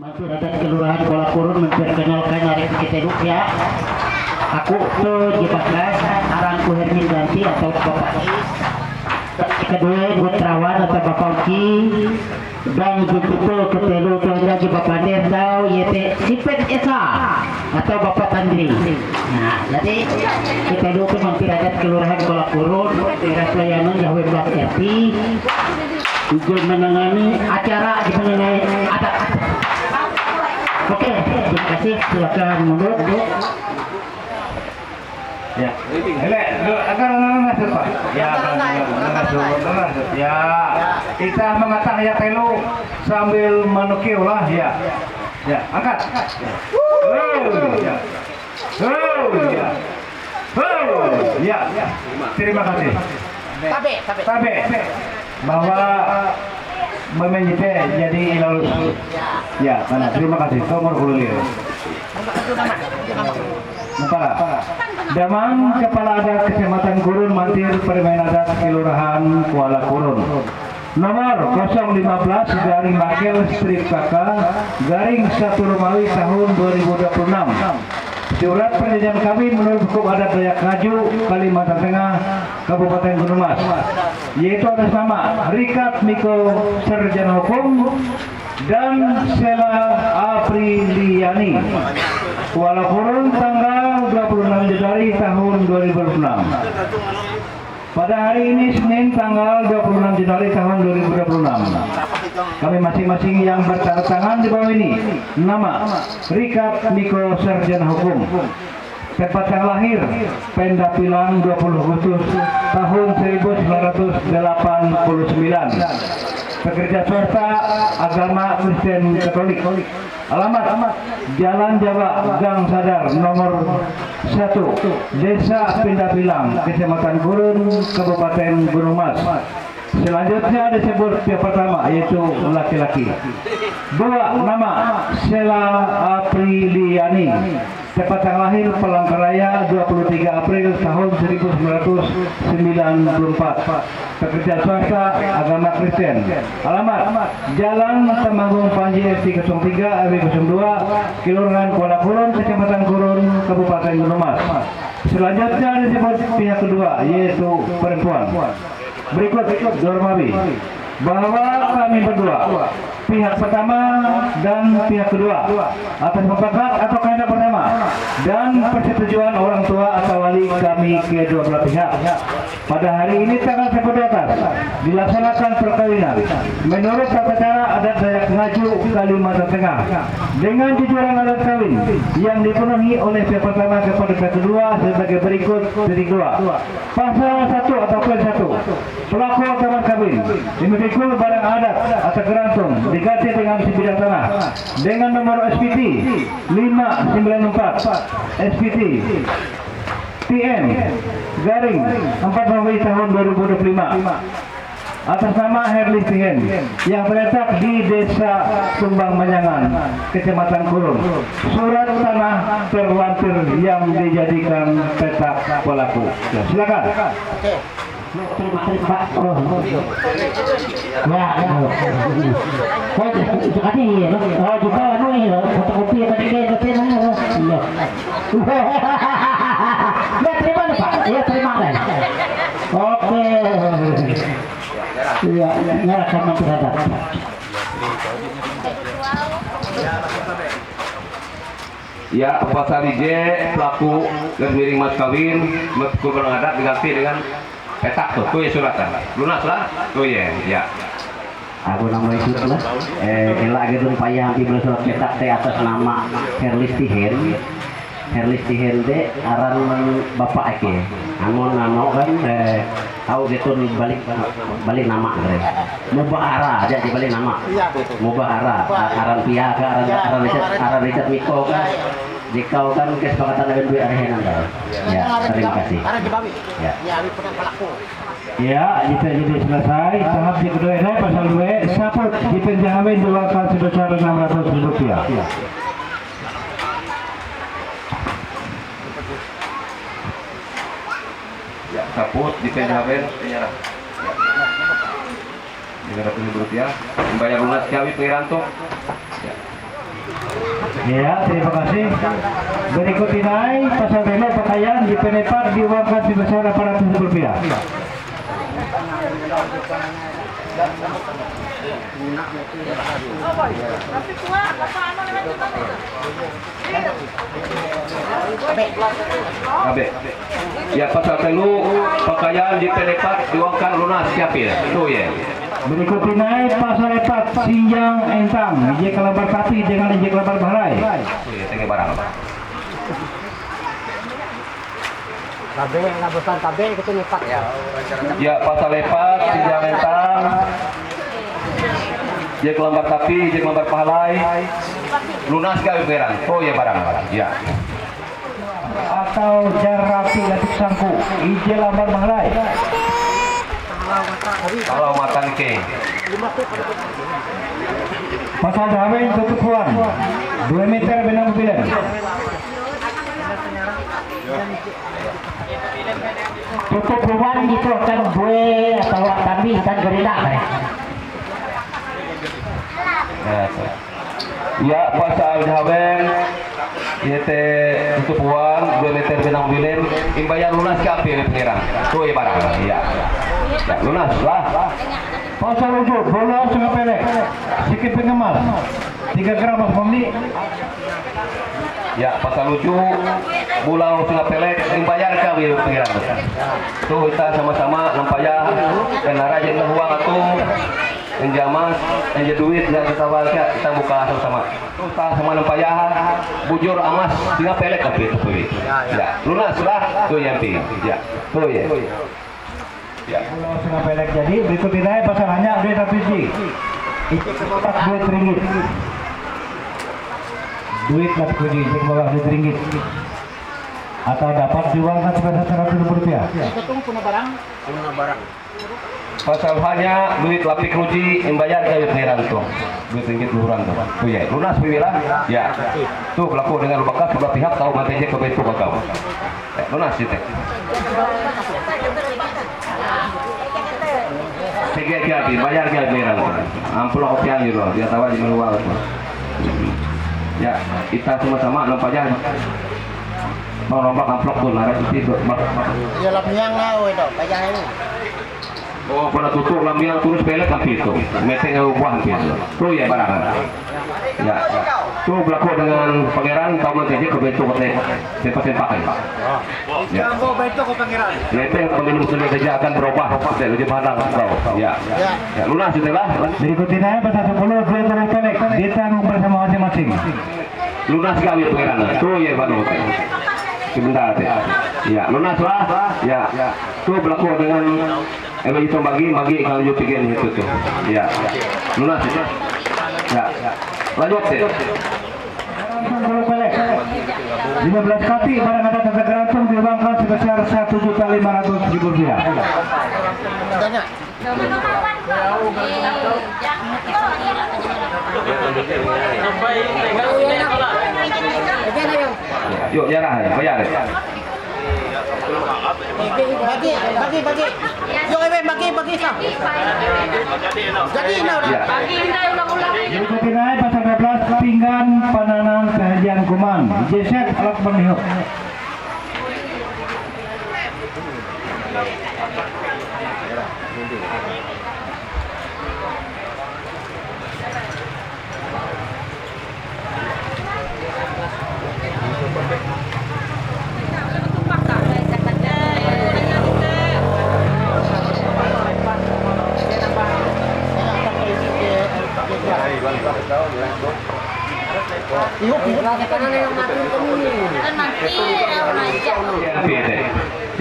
Masyarakat Kelurahan Kuala Kurun memperkenalkan hari kita ya. Aku tuh Jepaklas, arangku Hermin Ganti atau Bapak I. Kedua Putrawan atau Bapak Uki. Dan begitu ketelu lagi Bapak Nerdau yaitu Sipet Esa atau Bapak Tandri. Nah, jadi kita dulu mampir adat Kelurahan Kuala Kurun, daerah pelayanan Yahweh Belas RT. Juga menangani acara di mengenai adat. Oke, terima kasih. Silakan mundur. Ya, agar masuk Pak. Ya, ya. Kita mengatah ya telu sambil menukil lah ya. Ya, angkat. Ya. Ya. Ya. Terima kasih. Tabe. Bahwa memenjite jadi lalu. Ya, mana? Terima kasih. Nomor 10 dia. Damang Kepala Adat Kecamatan Kurun Mantir Permain Adat Kelurahan Kuala Kurun. nomor 015 garing Makel strip KK garing 1 Romawi tahun 2026. Surat perjanjian kawin menurut hukum adat Dayak Ngaju, Kalimantan Tengah, Kabupaten Gunung Mas, yaitu atas nama Rikat Miko Sarjana Hukum dan Sela Apriliani, kuala kurun tanggal 26 Januari tahun 2026. Pada hari ini Senin tanggal 26 Januari tahun 2026, kami masing-masing yang bertanda tangan di bawah ini nama Rikat Miko Sarjana Hukum, tempat yang lahir Penda Pilang 20 Agustus tahun 1989, pekerja swasta agama Kristen Katolik, alamat Jalan Jawa Gang Sadar nomor 1 Desa Pindapilang, Kecamatan Gurun, Kabupaten Gunung Mas. Selanjutnya disebut pihak pertama yaitu laki-laki. 2. Nama Sela Apriliani, tempat yang lahir Palangkaraya 23 April tahun 1994, pekerja swasta agama Kristen, alamat Jalan Temanggung Panji RT 03 RW 02 Kelurahan Kuala Kurun, Kecamatan Kurun, Kabupaten Gunung Mas. Selanjutnya disebut pihak kedua yaitu perempuan. Berikut Dormawi bahwa kami berdua, pihak pertama dan pihak kedua, atas mufakat atau kehendak pertama dan persetujuan orang tua atau wali kami kedua belah pihak, pada hari ini tanggal 10 atas dilaksanakan perkawinan menurut tata cara adat Dayak Ngaju, Kalimantan Tengah, dengan jujuran adat kawin yang dipenuhi oleh pihak pertama kepada pihak kedua sebagai berikut. Titik 2. Pasal 1 atau poin 1, pelaku akad kawin memikul barang adat atau gerantung diganti dengan sebidang tanah dengan nomor SPT 594 SPT TN garing 4 Mei tahun 2025 atas nama Herli Tihen yang terletak di Desa Tumbang Manyangan, Kecamatan Kurun. Surat tanah terlampir yang dijadikan petak pelaku. Ya, silakan. Terima kasih Pak. Oh, juga anu ya, fotokopi tadi kayak gitu nah. Iya. Ya terima nih Pak. Ya terima deh. Oke. Iya, nyerahkan nanti hadap. Ya, pasal J pelaku dan miring mas kawin meskipun barang adat diganti dengan petak tuh ya suratan lunas lah tuh ya. Aku nama itu lah. Elak gitu payah di surat petak teh atas nama Herlis Tihen. Herlis Tihen de aran bapak ake. Amun nano kan tahu gitu balik nama deh. Mubahara aja dibalik nama. Mubahara aran pihak aran Richard Miko kan. Jika kan kesepakatan dengan duit arehenan dah. Ya, terima kasih. Ya. Ya, jika jadi selesai tahap yang kedua ini pasal 2 saput dipenjahawin diluangkan sebesar Rp600. Ya, saput dipenjahawin penyerah. Rp300 membayar lunas Jawi Piranto. Ya, terima kasih. Berikut ini pasal demo pakaian di penepar diuangkan sebesar Rp800. Abe. Ya, pasal telu pakaian di penepar diuangkan lunas siapil. Itu ya. Berikut ini pasal 4 sinjang entang ije kelabar sapi dengan ije kelabar barai. Itu ya, tinggal barang apa? Tabe yang besar tabe itu nyepak ya. Ya, pasal 4 sinjang entang ije kelambar sapi, ije kelambar pahalai. Lunas kali perang. Oh ya barang-barang. Ya. Atau jarapi latik sangku ije lambar barai. Kalau makan ke Pasal dawin tutupuan 2 meter benang mobilan. Tutup ruang gitu kan gue atau kami kan gerila kan. Ya, pasal jawen yete untuk uang 2 meter benang bilin imbayar lunas ke api ini pengiran tuh ya barang ya lunas lah Pasal ujuk, bola setengah pelek, sikit pengemas, 3 gram mas Mamdi. ya pasal lucu bulau setengah pelek imbayar ke api pengiran tuh kita sama-sama nampaya dan rajin uang atau menjamas, menjadi duit dan kita buka sama-sama. Kita sama nampaya bujur amas tinggal pelek tapi itu ya lunas lah tuh yang ya tuh ya Bola setengah pelek jadi berikut ini pasarannya duit RPG. Duit ringgit. Duit RPG yang bawah duit ringgit. Atau dapat diuangkan sebesar Rp100. pasal hanya duit lapik ruji imbayar ke pengiran tuh duit ringgit luhuran tuh ya lunas pilihlah ya tuh pelaku dengan bekas sebelah pihak tahu matanya ke bentuk kau lunas sih teh Segi bayar ke pengiran tuh amplop yang gitu dia tahu di luar ya kita sama-sama nampaknya mau lomba amplop tuh nara itu Ya lapnyang na oi do, bayar itu. oh pada tutup lambiang terus pelek tapi itu meteng buah gitu tuh ya barangan ya tuh berlaku dengan pangeran tahu nanti aja ke bentuk kote pasien pakai ya bentuk ke pangeran. meteng pemilu sudah saja akan berubah kote lebih padang ya lunas itulah Berikut ini pasal 10 duit pelek ditanggung bersama masing-masing. lunas kami pangeran tuh ya baru kote sebentar ya lunas lah ya tuh berlaku dengan itu bagi kalau you bikin itu tuh ya lunas ya lanjut deh 10 pelek 15 kaki barang ada tanda gerancong diuangkan sebesar Rp1.500.000. Tanya. yuk jarah ya bayar ya Bagi. Yo bagi sah. Jadi na udah. ya Berikut ini pasal 12 pinggan pananan sajian kuman Jeset alat penihuk.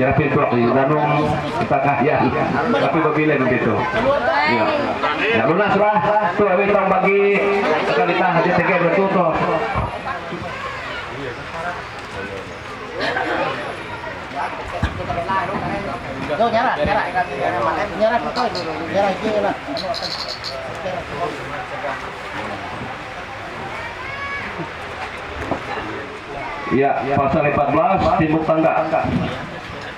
Jarak pintu aku danung kita kaya tapi berbeda begitu ya lunas lah tuh kita bagi kita hati tiga betul tuh Yo nyara betul dulu. Nyara aja lah. ya pasal 14 timbuk tangga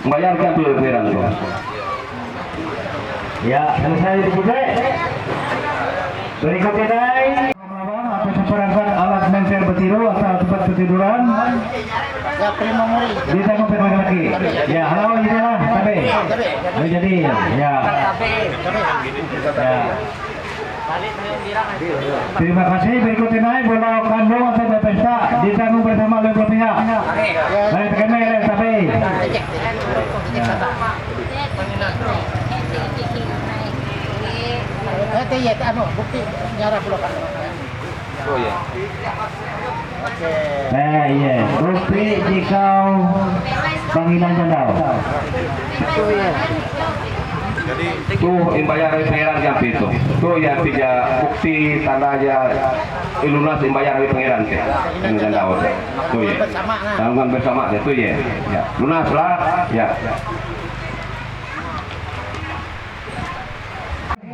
membayarkan tuh pengiran tuh Ya, selesai dibuka. Berikut ini atau seperangkat alat mensel betiru atau tempat ketiduran Ya prima muri. ditanggung pihak laki. Ya, halo inilah tabe. Oh, jadi ya. Ya. Terima kasih. Berikut ini bola kandung atau pesta ditanggung bersama oleh beberapa pihak. Baik, tekan tabe. Ya anu bukti nyara pulau kan. oh ya Oke. Nah, iya. Bukti jika panggilan jendal. tuh imbayar pengiran yang itu tuh ya tiga bukti tanda aja lunas imbayar pengiran ke yang jendal tuh ya tanggungan bersama itu ya lunas lah ya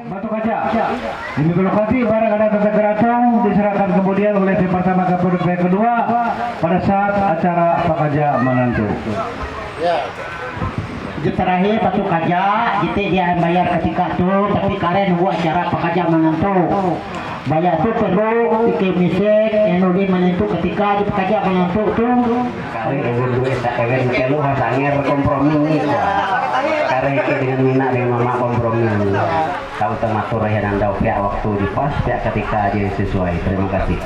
Batu Kaca. Demi lokasi barang ada tanda gerancong diserahkan kemudian oleh Departemen Kapolres yang kedua pada saat acara Pakaja menantu. Ya. Itu terakhir Batu Kaja, gitu dia bayar ketika tuh, tapi kalian buat acara Pakaja menentu. banyak tu perlu dikimisik yang udah menentu ketika dipekerja menentu tu Karena ewen duit tak ewen telu hasanger kompromi gitu. Karena itu dengan minat dengan mama kompromi. Tahu tematur ya anda pihak waktu di pas pihak ketika dia sesuai. Terima kasih.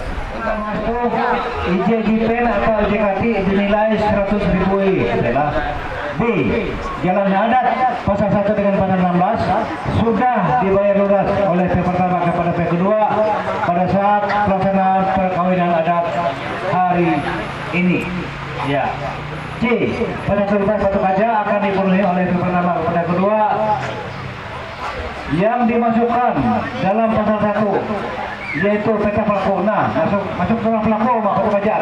IJGPN atau JKT dinilai 100.000 adalah B. Jalan adat pasal 1 dengan pasal 16 sudah dibayar lunas oleh pihak pertama kepada pihak kedua pada saat pelaksanaan perkawinan adat hari ini. Ya. C. Pasal 11 satu kaca akan dipenuhi oleh pihak pertama kepada kedua yang dimasukkan dalam pasal 1 yaitu peta pelaku. Nah, masuk dalam pelaku maka kaca.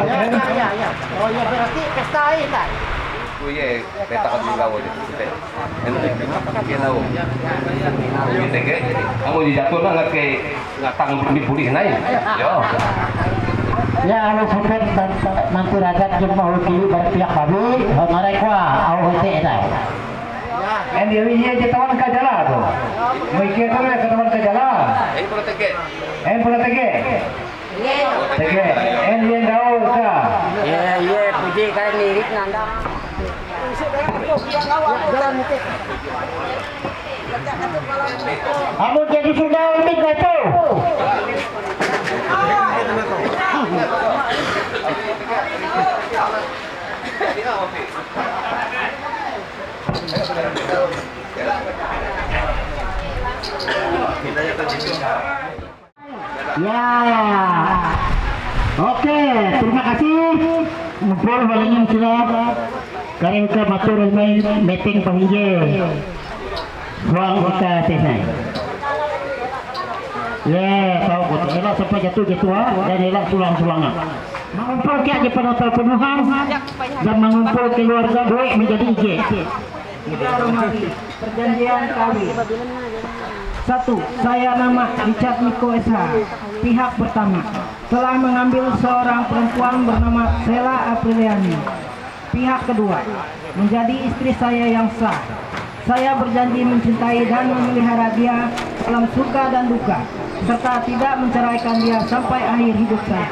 Oh ya berarti pesta ini kan? Kuye peta kan gawo di situ. Kita tahu. Kita ke, kamu dijatuh lah nggak ke ngatang dipulih naik. Yo. ya anu sampai mantu ragat jeung mau kili berpihak kami mereka au hete eta En dia jatawan ka jala tuh. Mikir tuh ya katawan ka jala. Ini pura tege. En pula tege. Tege. En dia gaul ka. Iya puji kayak lirik nanda. Jalan itu. amun jadi sudah unik itu ya oke terima kasih ngumpul balingin sila karing ke matur main meeting panggil ruang kita tesai ya tahu kok elak sampai jatuh dan elak sulang-sulangan mengumpul ke aja penonton penuhan dan mengumpul keluarga duit menjadi IG Perjanjian kawin. 1. Saya nama Richard Miko SH. Pihak pertama telah mengambil seorang perempuan bernama Sela Apriliani. Pihak kedua menjadi istri saya yang sah. Saya berjanji mencintai dan memelihara dia dalam suka dan duka, serta tidak menceraikan dia sampai akhir hidup saya.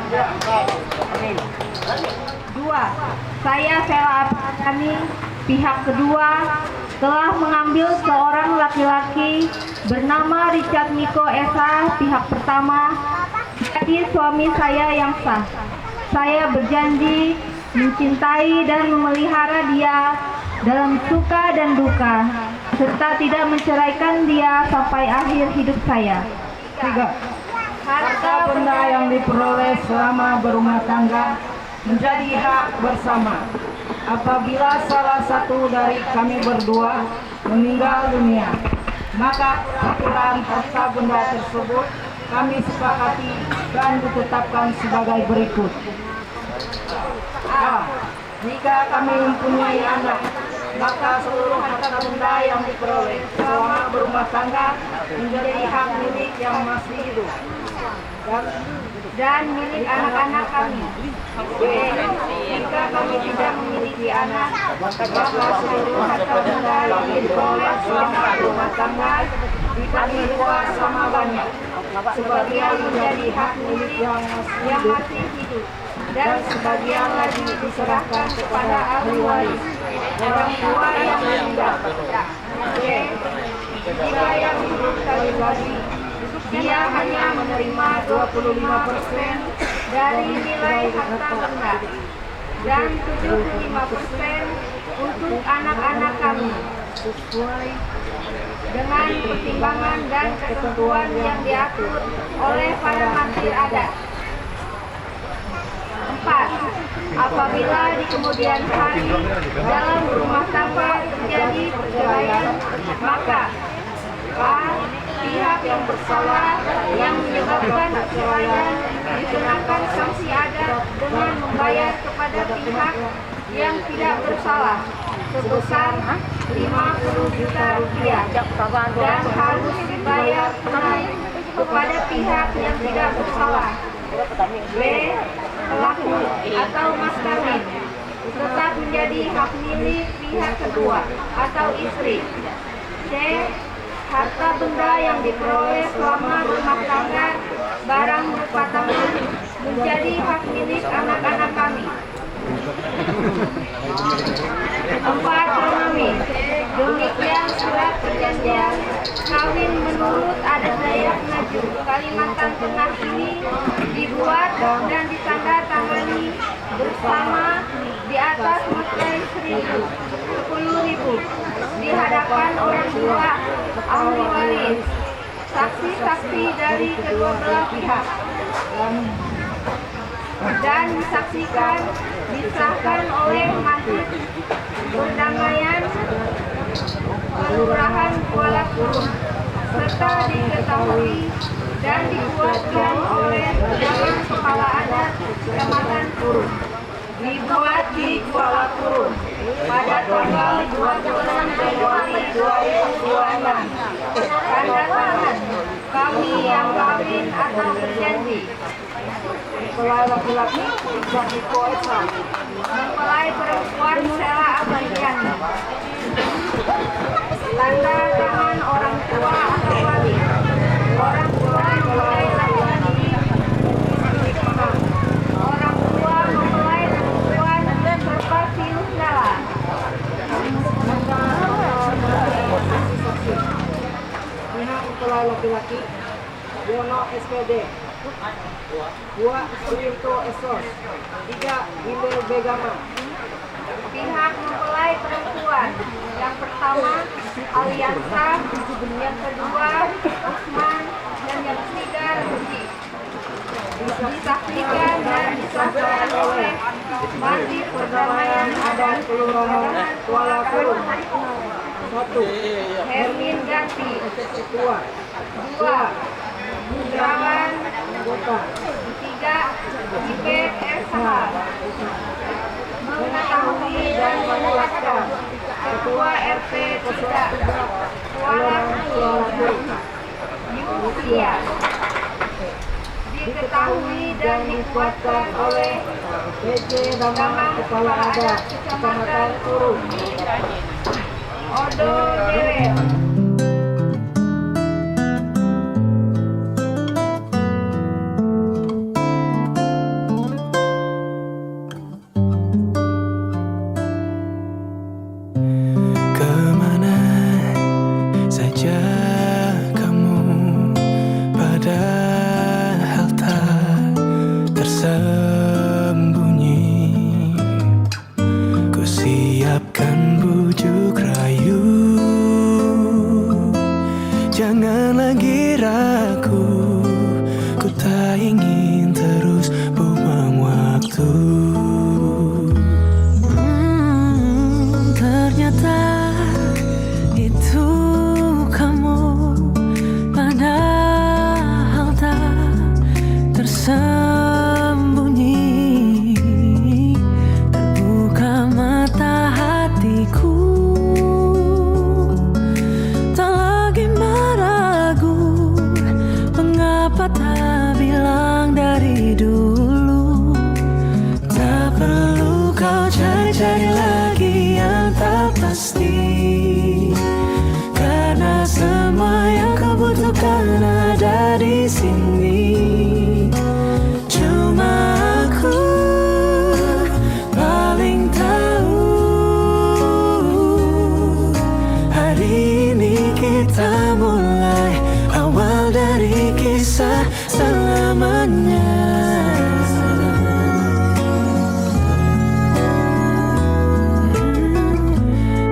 2. Saya Sela Apriliani, pihak kedua telah mengambil seorang laki-laki bernama Richard Miko Esa, pihak pertama, menjadi suami saya yang sah. Saya berjanji mencintai dan memelihara dia dalam suka dan duka, serta tidak menceraikan dia sampai akhir hidup saya. 3. Harta benda yang diperoleh selama berumah tangga menjadi hak bersama. Apabila salah satu dari kami berdua meninggal dunia, maka aturan harta benda tersebut kami sepakati dan ditetapkan sebagai berikut. A. Jika kami mempunyai anak, maka seluruh harta benda yang diperoleh selama berumah tangga menjadi hak milik yang masih hidup Dan milik anak-anak kami. B. Jika kami tidak memiliki anak, maka seluruh harta benda yang diperoleh selama berumah tangga dibagi dua sama banyak. Sebagian menjadi hak milik yang masih hidup dan sebagian lagi diserahkan kepada ahli waris, orang tua yang meninggal. C. Jika yang hidup sekali lagi, dia hanya menerima 25% dari nilai harta benda dan 75% untuk anak-anak kami sesuai dengan pertimbangan dan ketentuan yang diatur oleh para menteri adat. 4. Apabila di kemudian hari dalam rumah tangga terjadi perceraian, maka A. Pihak yang bersalah yang menyebabkan perceraian dikenakan sanksi adat dengan membayar kepada pihak yang tidak bersalah sebesar 50 juta rupiah dan harus dibayar tunai kepada pihak yang tidak bersalah. B. Pelaku atau mas kawin tetap menjadi hak milik pihak kedua atau istri. C. Harta benda yang diperoleh selama rumah tangga barang berupa tangan menjadi hak milik anak-anak kami. 4. Mengamin. Demikian surat perjanjian kawin menurut adat Dayak Ngaju Kalimantan Tengah ini dibuat dan ditandatangani bersama di atas materai 10.000 di hadapan orang tua, ahli waris, saksi-saksi dari kedua belah pihak, dan disaksikan disahkan oleh Masjid Perdamaian Kelurahan Kuala Kurun serta diketahui dan dibuatkan oleh Dewan Kepala Adat Kecamatan Kurun, dibuat di Kuala Kurun pada tanggal 26 Januari 2026. Tanda tangan kami yang kawin atau berjanji. Mempelai laki-laki Richard Miko Esa. Mempelai perempuan Sela Abadiani. Tanda tangan orang tua atau wali. Orang tua mempelai laki-laki orang tua mempelai perempuan serta Sius Sela. Pihak mempelai laki-laki Yono SPD, 2. Suwirto Esos, 3. Hilir Begama. Pihak mempelai perempuan yang pertama Aliansa, yang kedua Usman, dan yang ketiga Rudy. Disaksikan dan disahkan oleh Masjid Perdamaian Adat Kelurahan Kuala Kurun. 1. Hermin Ganti. 2. 2. Budrawan. Anggota 3. Ibet SH. Mengetahui dan menguatkan Ketua RT 3 Kuala Kurun Yusia. Diketahui dan dikuatkan oleh PJ Damang Kepala Adat Kecamatan Kurun. Odo Derel. Kemana saja kamu, padahal tak tersembunyi. Ku siapkan bujuk rayu, jangan lagi ragu. Ku tak ingin terus buang waktu. Ternyata itu kamu, padahal tak tersembunyi. Terbuka mata hatiku, tak lagi meragu. Mengapa tak bilang dari dulu? Tak perlu kau cari-cari lagi yang tak pasti, karena semua yang kau butuhkan ada di sini. Cuma aku paling tahu. Hari ini kita mulai awal dari kisah selamanya.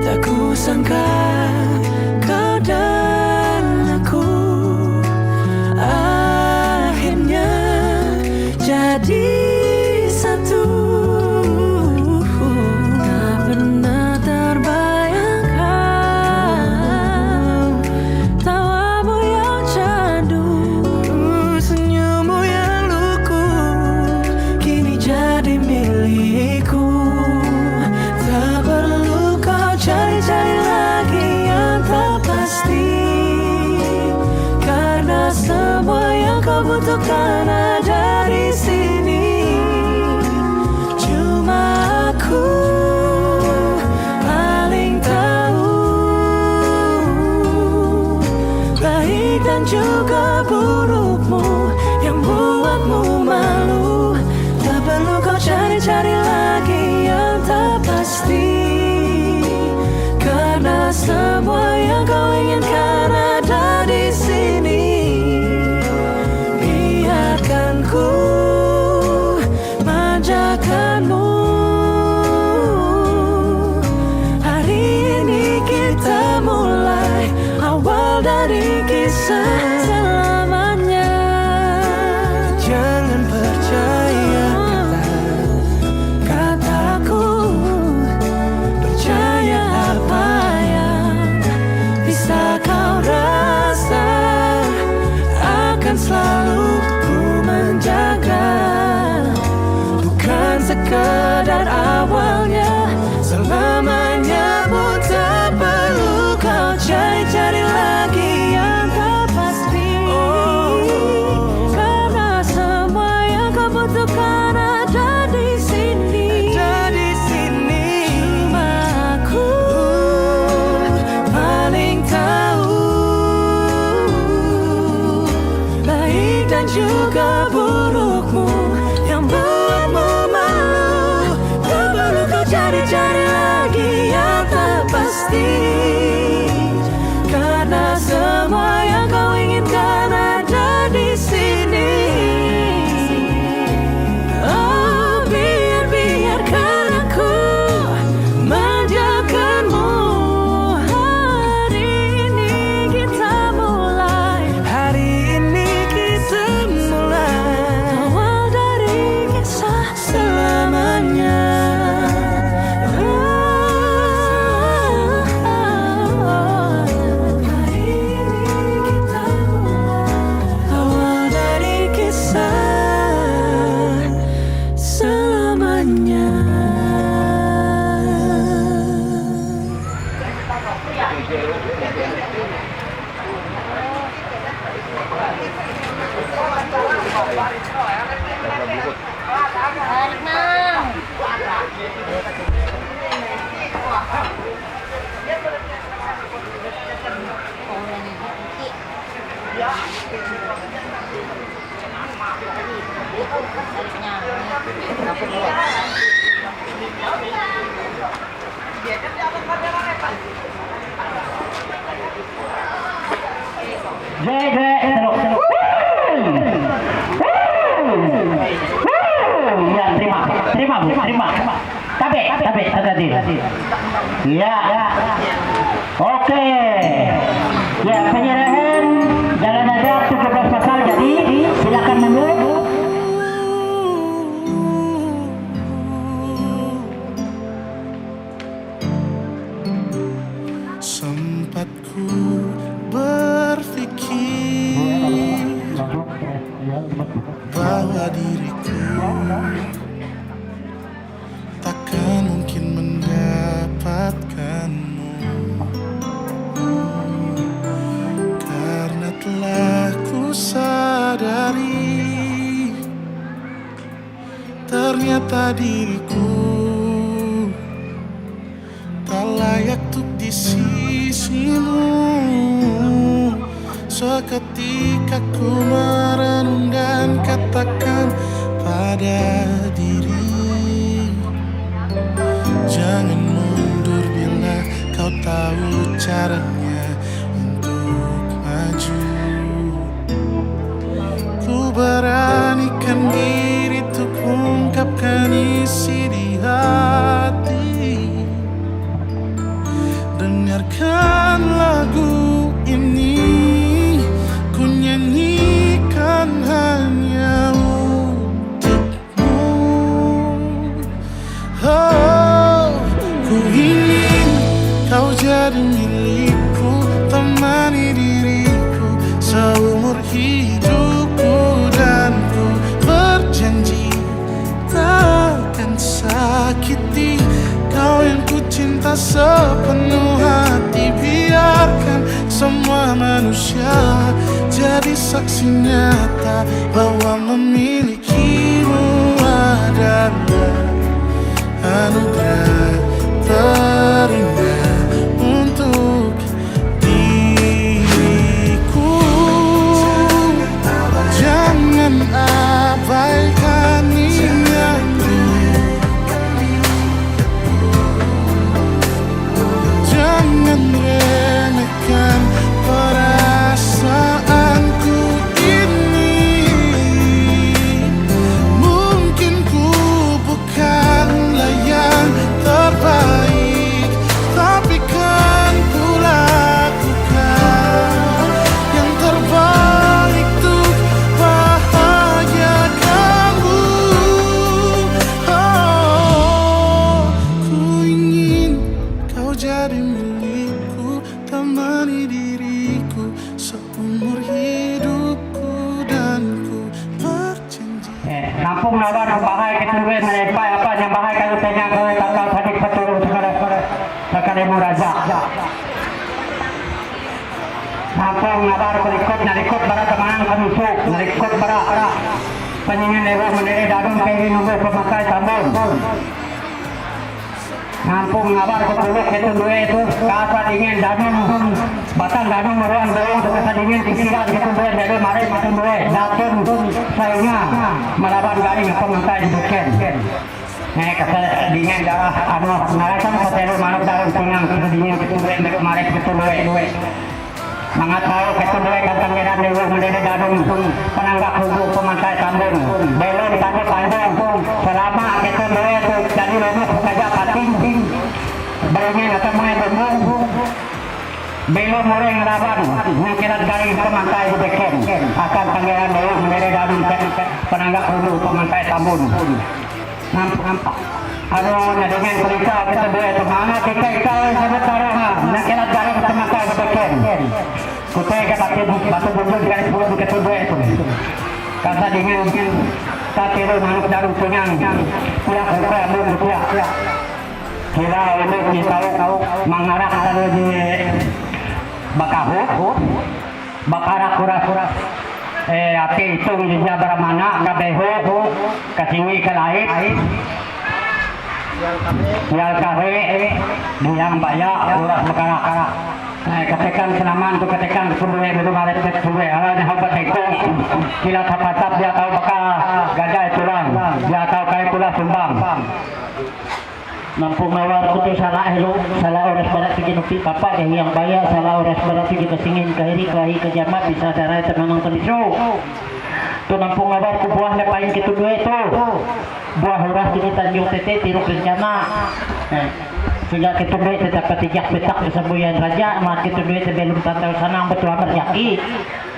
Tak kusangka kau dan aku akhirnya jadi satu. Tak pernah terbayangkan tawamu yang candu, senyummu yang lugu, kini jadi milikku. Tak perlu kau cari-cari lagi yang tak pasti, karena semua yang kau butuhkan ada di sini. Cuma aku paling tahu, baik dan juga burukmu yang selamanya. Jangan percaya kata-kataku, percaya apa yang bisa kau rasa. Akan selalu ku menjaga, bukan sekedar awalnya, selamanya pun tak perlu kau cari-cari lagi yang tak pasti. Karena semua yang kau butuhkan ada di sini. Cuma aku paling tahu baik dan juga burukmu yang buatmu malu. Tak perlu kau cari-cari lagi yang tak pasti, karena semua yang kau inginkan ada di sini. Oh, biarkan aku manjakanmu. Hari ini kita mulai, hari ini kita mulai awal dari kisah selamanya. Hari ini kita mulai awal dari kisah selamanya. Ya, terima. Tabe. Ya. Oke. Ya, penyerahan jalan ada 17 pasal, jadi silakan mundur. Sempat ku berpikir bahwa diriku takkan mungkin mendapatkanmu, karena telah ku sadari ternyata diriku tak layak untuk di sisimu. Seketika ku merenung dan katakan pada diri, jangan mundur bila kau tahu caranya untuk maju. Ku beranikan diri untuk ungkapkan isi di hati. Dengarkan lagu ini, ku nyanyikan hanya untukmu. Oh, ku ingin kau jadi milikku, temani diriku seumur hidupku, dan ku berjanji takkan sakiti kau yang ku cinta sepenuh hati. Biarkan semua manusia jadi saksi nyata bahwa memilikimu adalah anugerah terindah untuk diriku. Jangan abaikan niatku, jangan remehkan perasaanku ini. Mungkin ku bukanlah yang dengan kau takal tadi peturun sekali muraja. Sampung ngabar narikut bara temanang kanusuk, narikut bara penyingin lewat menere dadung kiri nunggu pemakai sambung. Sampung ngabar kepuluk itu dua itu kasa dingin dadung batang dadung meruan berong kasa dingin kisiran itu dua dari mari itu dua datun sayangnya melawan garing pemakai di buken. Nih kasa dingin darah anu ngarasan hotel manuk dalam tingang kasa dingin itu dua dari mari itu dua. Mangat tahu ketemu kantang merah dewa menjadi dadung penanggak hubu pemantai sambung belum tadi panjang selama ketemu itu jadi lomuk saja pating belumnya ketemu itu belum mulai ngelawan ngikirat garing pemantai di beken akan pangeran dewa menjadi dadung penanggak hubu pemantai sambung nampak aduh dengan cerita kita dua itu mana kita sementara ngikirat garing pemantai di beken kutai kata batu bundul dengan sepuluh buket dua itu kata dengan kata itu manuk daru punyang punya kukai ambil kuya kira ini kita mengarah kalau di bakahu bakara kura-kura ati itu juga beramana kabehu kasingi kalait yang kahe yang baya ulah bakara-kara ketekan senaman tu ketekan kemudian itu maret kemudian ala habat itu kila tapatap dia tahu bakal gajah tulang dia tahu kai pula sumbang Nampung nawar kutu salah elu salah oras barat tiga nupi papa yang bayar salah oras barat tiga kesingin kahiri kahi kejamat bisa darai temanang telisro tu nampung nawar ku buah lepain kitu dua itu buah horas di Tanjung Tete tiruk rencana sehingga kita duit tetap petijak petak kesembuhan raja mat kita duit belum tantau sanang betul berjaki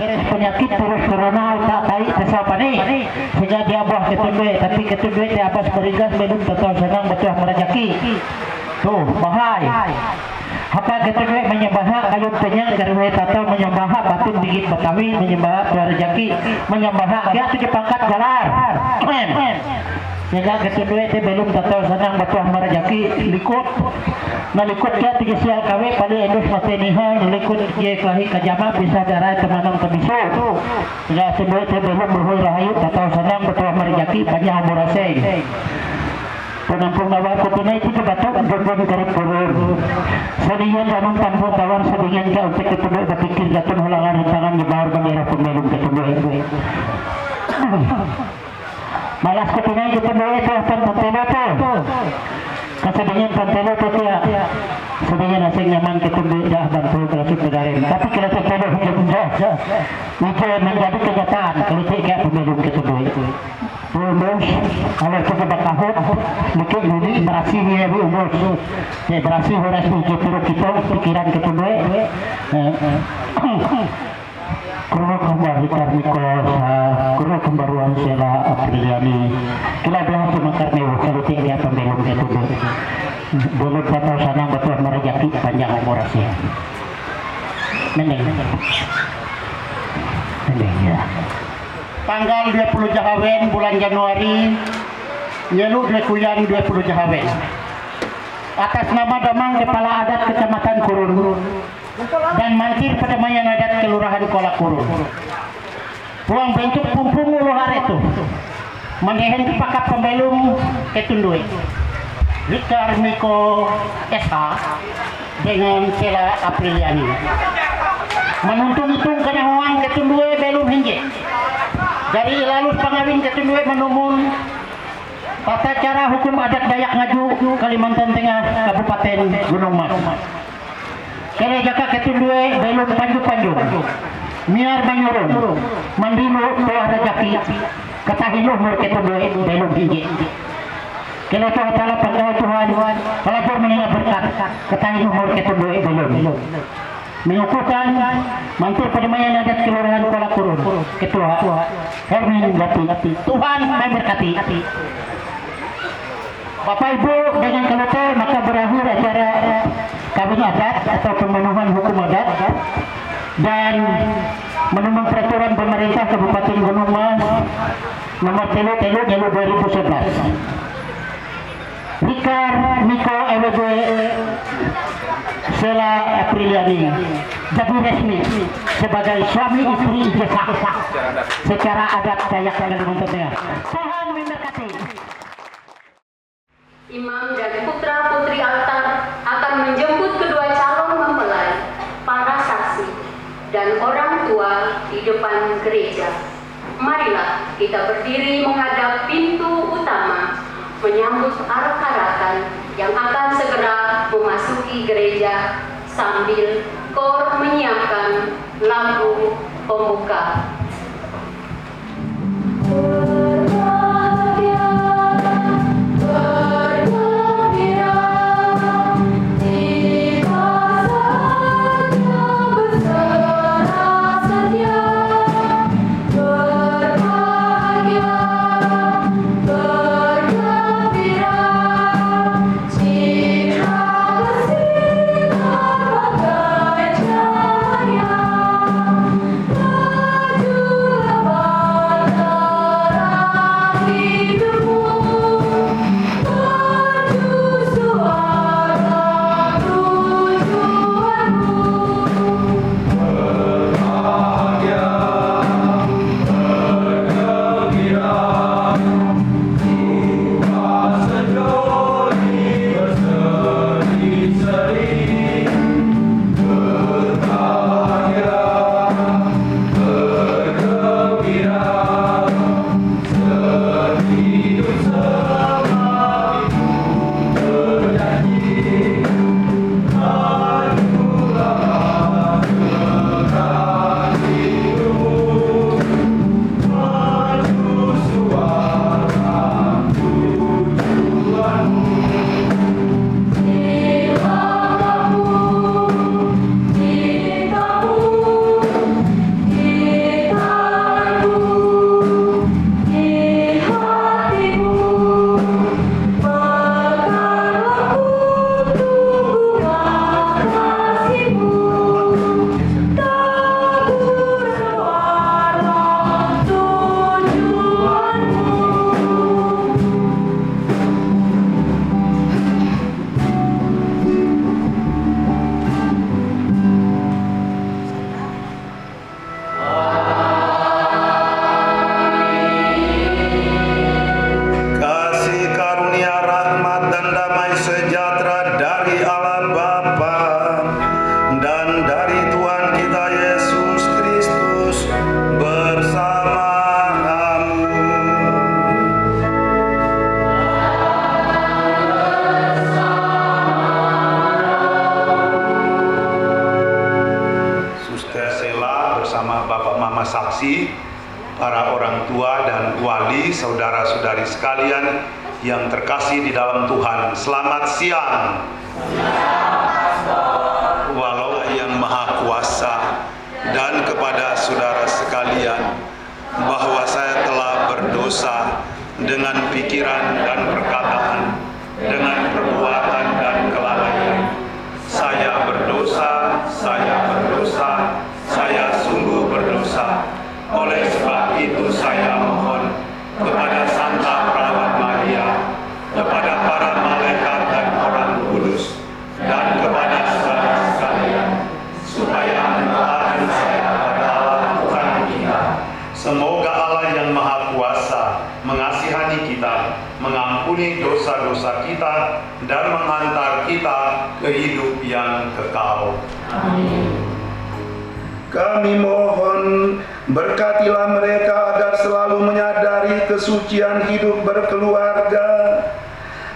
beres penyakit terus corona tak tai kesapa nih sehingga dia buah kita duit tapi kita duit dia apa seberigas belum tantau sanang betul berjaki tuh bahaya apa kita duit menyembah kayu penyang garwe tatau menyembah batin digit betawi menyembah berjaki menyembah dia tu pangkat jalar sehingga kedua itu belum tahu senang batuah merajaki likut nalikut dia tiga sial kawe paling endus mati nihai nalikut dia kahi kajama bisa darai temanang tebisu sehingga kedua itu belum berhul rahayu tahu senang batuah merajaki banyak amuraseng penampung nawar kutunai itu batuk berbun karib kurur sedingin ramang tanpa tawar sedingin ka untuk ketemu berpikir jatuh halangan tangan di bawah bangera pembelum ketemu itu malas ketinggalan di pendek itu akan pantelo tu kesedihan pantelo tu ya sedingin asing nyaman ketemu dah bantu kerasuk nedarin tapi kerasuk pantelo hujan itu menjadi kenyataan kalau tidak pembelum ketemu itu umur kalau kita bertahun mungkin ini berhasil ya umur ya berhasil horas kita pikiran ketemu Kurang kembali kurang kembaruan Sela Apriliani kila bilang semakar nih kalau tidak pembelum itu belum tahu sana betul merejaki panjang umur Asia mending ya tanggal 20 Jahawen bulan Januari nyelu Dekuyan 20 Jahawen atas nama Damang Kepala Adat Kecamatan Kurun dan Mantir Pedamayan Adat Kelurahan Kolak Kurun puang bentuk pumpung uluhar itu mendehen kepakat pembelum ketundui Richard Miko SH dengan Sela Apriliani menuntung-untung kenyahuan ketundui belum hinje dari lalus pangawin ketundui menumun tata cara hukum adat Dayak Ngaju Kalimantan Tengah Kabupaten Gunung Mas kere jaka ketundue belum panju-panju miar banyurun mandino toh rejaki katahinuh mur ketundue belum hiji kere toh tala panggawa Tuhan pelapor meninggal berkat katahinuh mur ketundue belum mengukuhkan mantul Pedamayan Adat Kelurahan Kolak Kurun ketua Hermin Gati Tuhan memberkati Bapak Ibu dengan keluar maka berakhir acara kawin adat atau pemenuhan hukum adat dan menurut peraturan pemerintah Kabupaten Gunung Mas nomor 3 2011. Richard Miko EWG Sela Apriliani jadi resmi sebagai suami istri sah secara adat Dayak Kalimantan. Tuhan memberkati. Imam dan putra-putri altar akan menjemput kedua calon mempelai, para saksi, dan orang tua di depan gereja. Marilah kita berdiri menghadap pintu utama, menyambut arak-arakan yang akan segera memasuki gereja sambil kor menyiapkan lagu pembuka. saksi, para orang tua dan wali, saudara-saudari sekalian yang terkasih di dalam Tuhan. Selamat siang. Walau yang Maha Kuasa dan kepada saudara sekalian bahwa saya telah berdosa dengan pikiran dan perkataan, dengan perbuatan dan kelalaian. Saya berdosa, saya sungguh berdosa. Oleh sebab itu saya mohon kepada Santa Perawat Maria, kepada para malaikat dan orang kudus, dan kepada saudara sekalian, supaya menyerahkan saya pada Allah Tuhan kita. Semoga Allah yang Maha Kuasa mengasihani kita, mengampuni dosa-dosa kita, dan menghantar kita ke hidup yang kekal. Amin. Kami mohon, berkatilah mereka agar selalu menyadari kesucian hidup berkeluarga.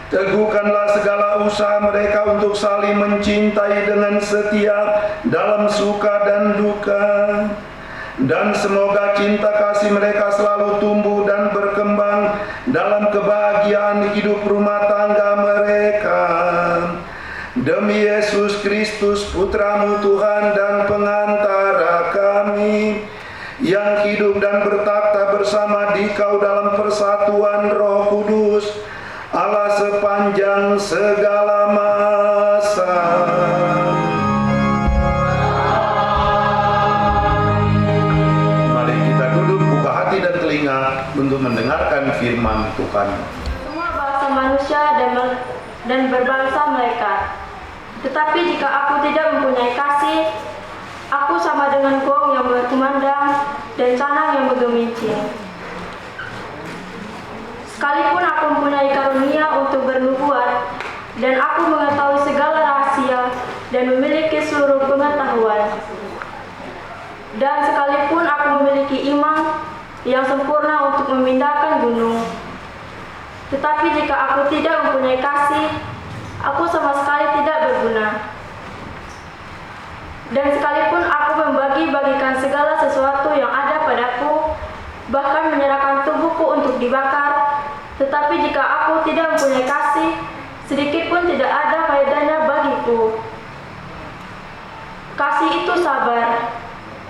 Teguhkanlah segala usaha mereka untuk saling mencintai dengan setia dalam suka dan duka. Dan semoga cinta kasih mereka selalu tumbuh dan berkembang dalam kebahagiaan hidup rumah tangga mereka. Demi Yesus Kristus, Putramu Tuhan dan pengantara kami, yang hidup dan bertakhta bersama Dikau dalam persatuan Roh Kudus, Allah sepanjang segala masa. Mari kita duduk, buka hati dan telinga untuk mendengarkan firman Tuhan. Semua bahasa manusia dan dan berbangsa mereka. Tetapi jika aku tidak mempunyai kasih, aku sama dengan gong yang berkumandang dan canang yang bergemincing. Sekalipun aku mempunyai karunia untuk bernubuat, dan aku mengetahui segala rahasia dan memiliki seluruh pengetahuan, dan sekalipun aku memiliki iman yang sempurna untuk memindahkan gunung, tetapi jika aku tidak mempunyai kasih, aku sama sekali tidak berguna. Dan sekalipun aku membagi-bagikan segala sesuatu yang ada padaku, bahkan menyerahkan tubuhku untuk dibakar, tetapi jika aku tidak mempunyai kasih, sedikit pun tidak ada faedahnya bagiku. Kasih itu sabar,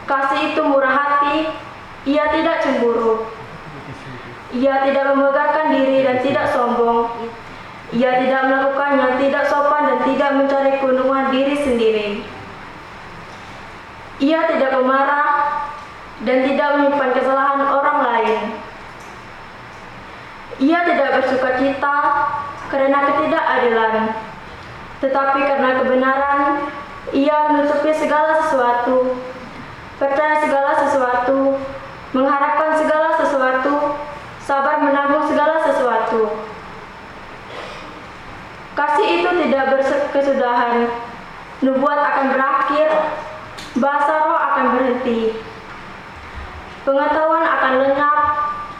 kasih itu murah hati, ia tidak cemburu, ia tidak memegahkan diri dan tidak sombong, ia tidak melakukan yang tidak sopan dan tidak mencari keuntungan diri sendiri. Ia tidak memarah dan tidak menyimpan kesalahan orang lain. Ia tidak bersukacita karena ketidakadilan, tetapi karena kebenaran. Ia menutupi segala sesuatu, percaya segala sesuatu, mengharapkan segala sesuatu, sabar menanggung segala sesuatu. Kasih itu tidak berkesudahan, nubuat akan berakhir, bahasa roh akan berhenti, pengetahuan akan lenyap,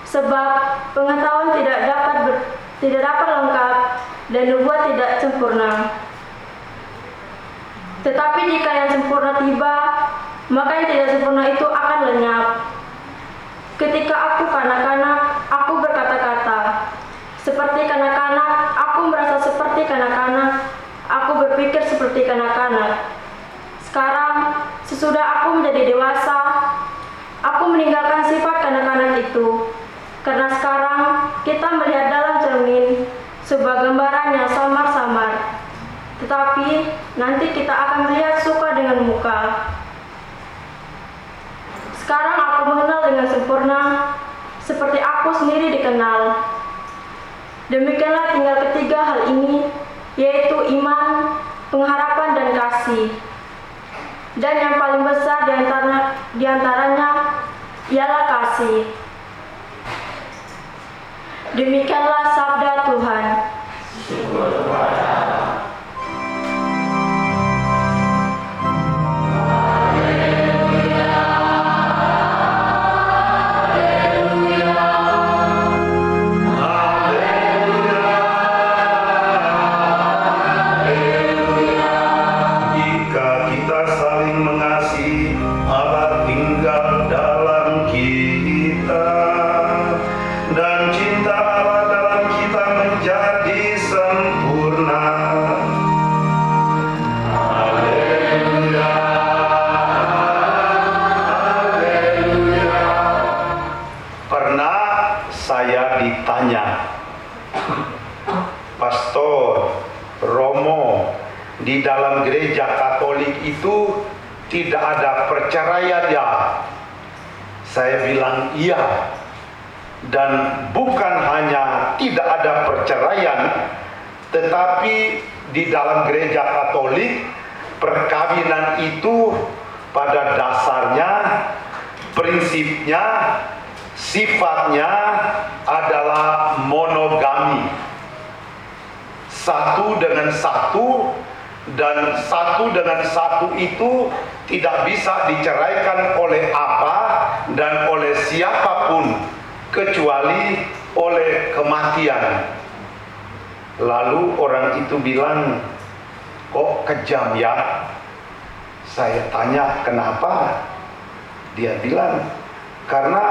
sebab pengetahuan tidak dapat lengkap dan nubuat tidak sempurna. Tetapi jika yang sempurna tiba, maka yang tidak sempurna itu akan lenyap. Ketika aku kanak-kanak, aku berkata-kata seperti kanak-kanak, aku merasa seperti kanak-kanak, aku berpikir seperti kanak-kanak. Sekarang, sesudah aku menjadi dewasa, aku meninggalkan sifat kanak-kanak itu, karena sekarang kita melihat dalam cermin sebuah gambaran yang samar-samar. Tetapi nanti kita akan melihat suka dengan muka. Sekarang aku mengenal dengan sempurna, seperti aku sendiri dikenal. Demikianlah tinggal ketiga hal ini, yaitu iman, pengharapan, dan kasih. Dan yang paling besar di antaranya ialah kasih. Demikianlah sabda Tuhan. Di dalam gereja Katolik itu tidak ada perceraian ya? Saya bilang iya. Dan bukan hanya tidak ada perceraian, tetapi di dalam gereja Katolik perkawinan itu pada dasarnya, prinsipnya, sifatnya adalah monogami. Satu dengan satu, dan satu dengan satu itu tidak bisa diceraikan oleh apa dan oleh siapapun kecuali oleh kematian. Lalu orang itu bilang, kok kejam ya? Saya tanya kenapa? Dia bilang, karena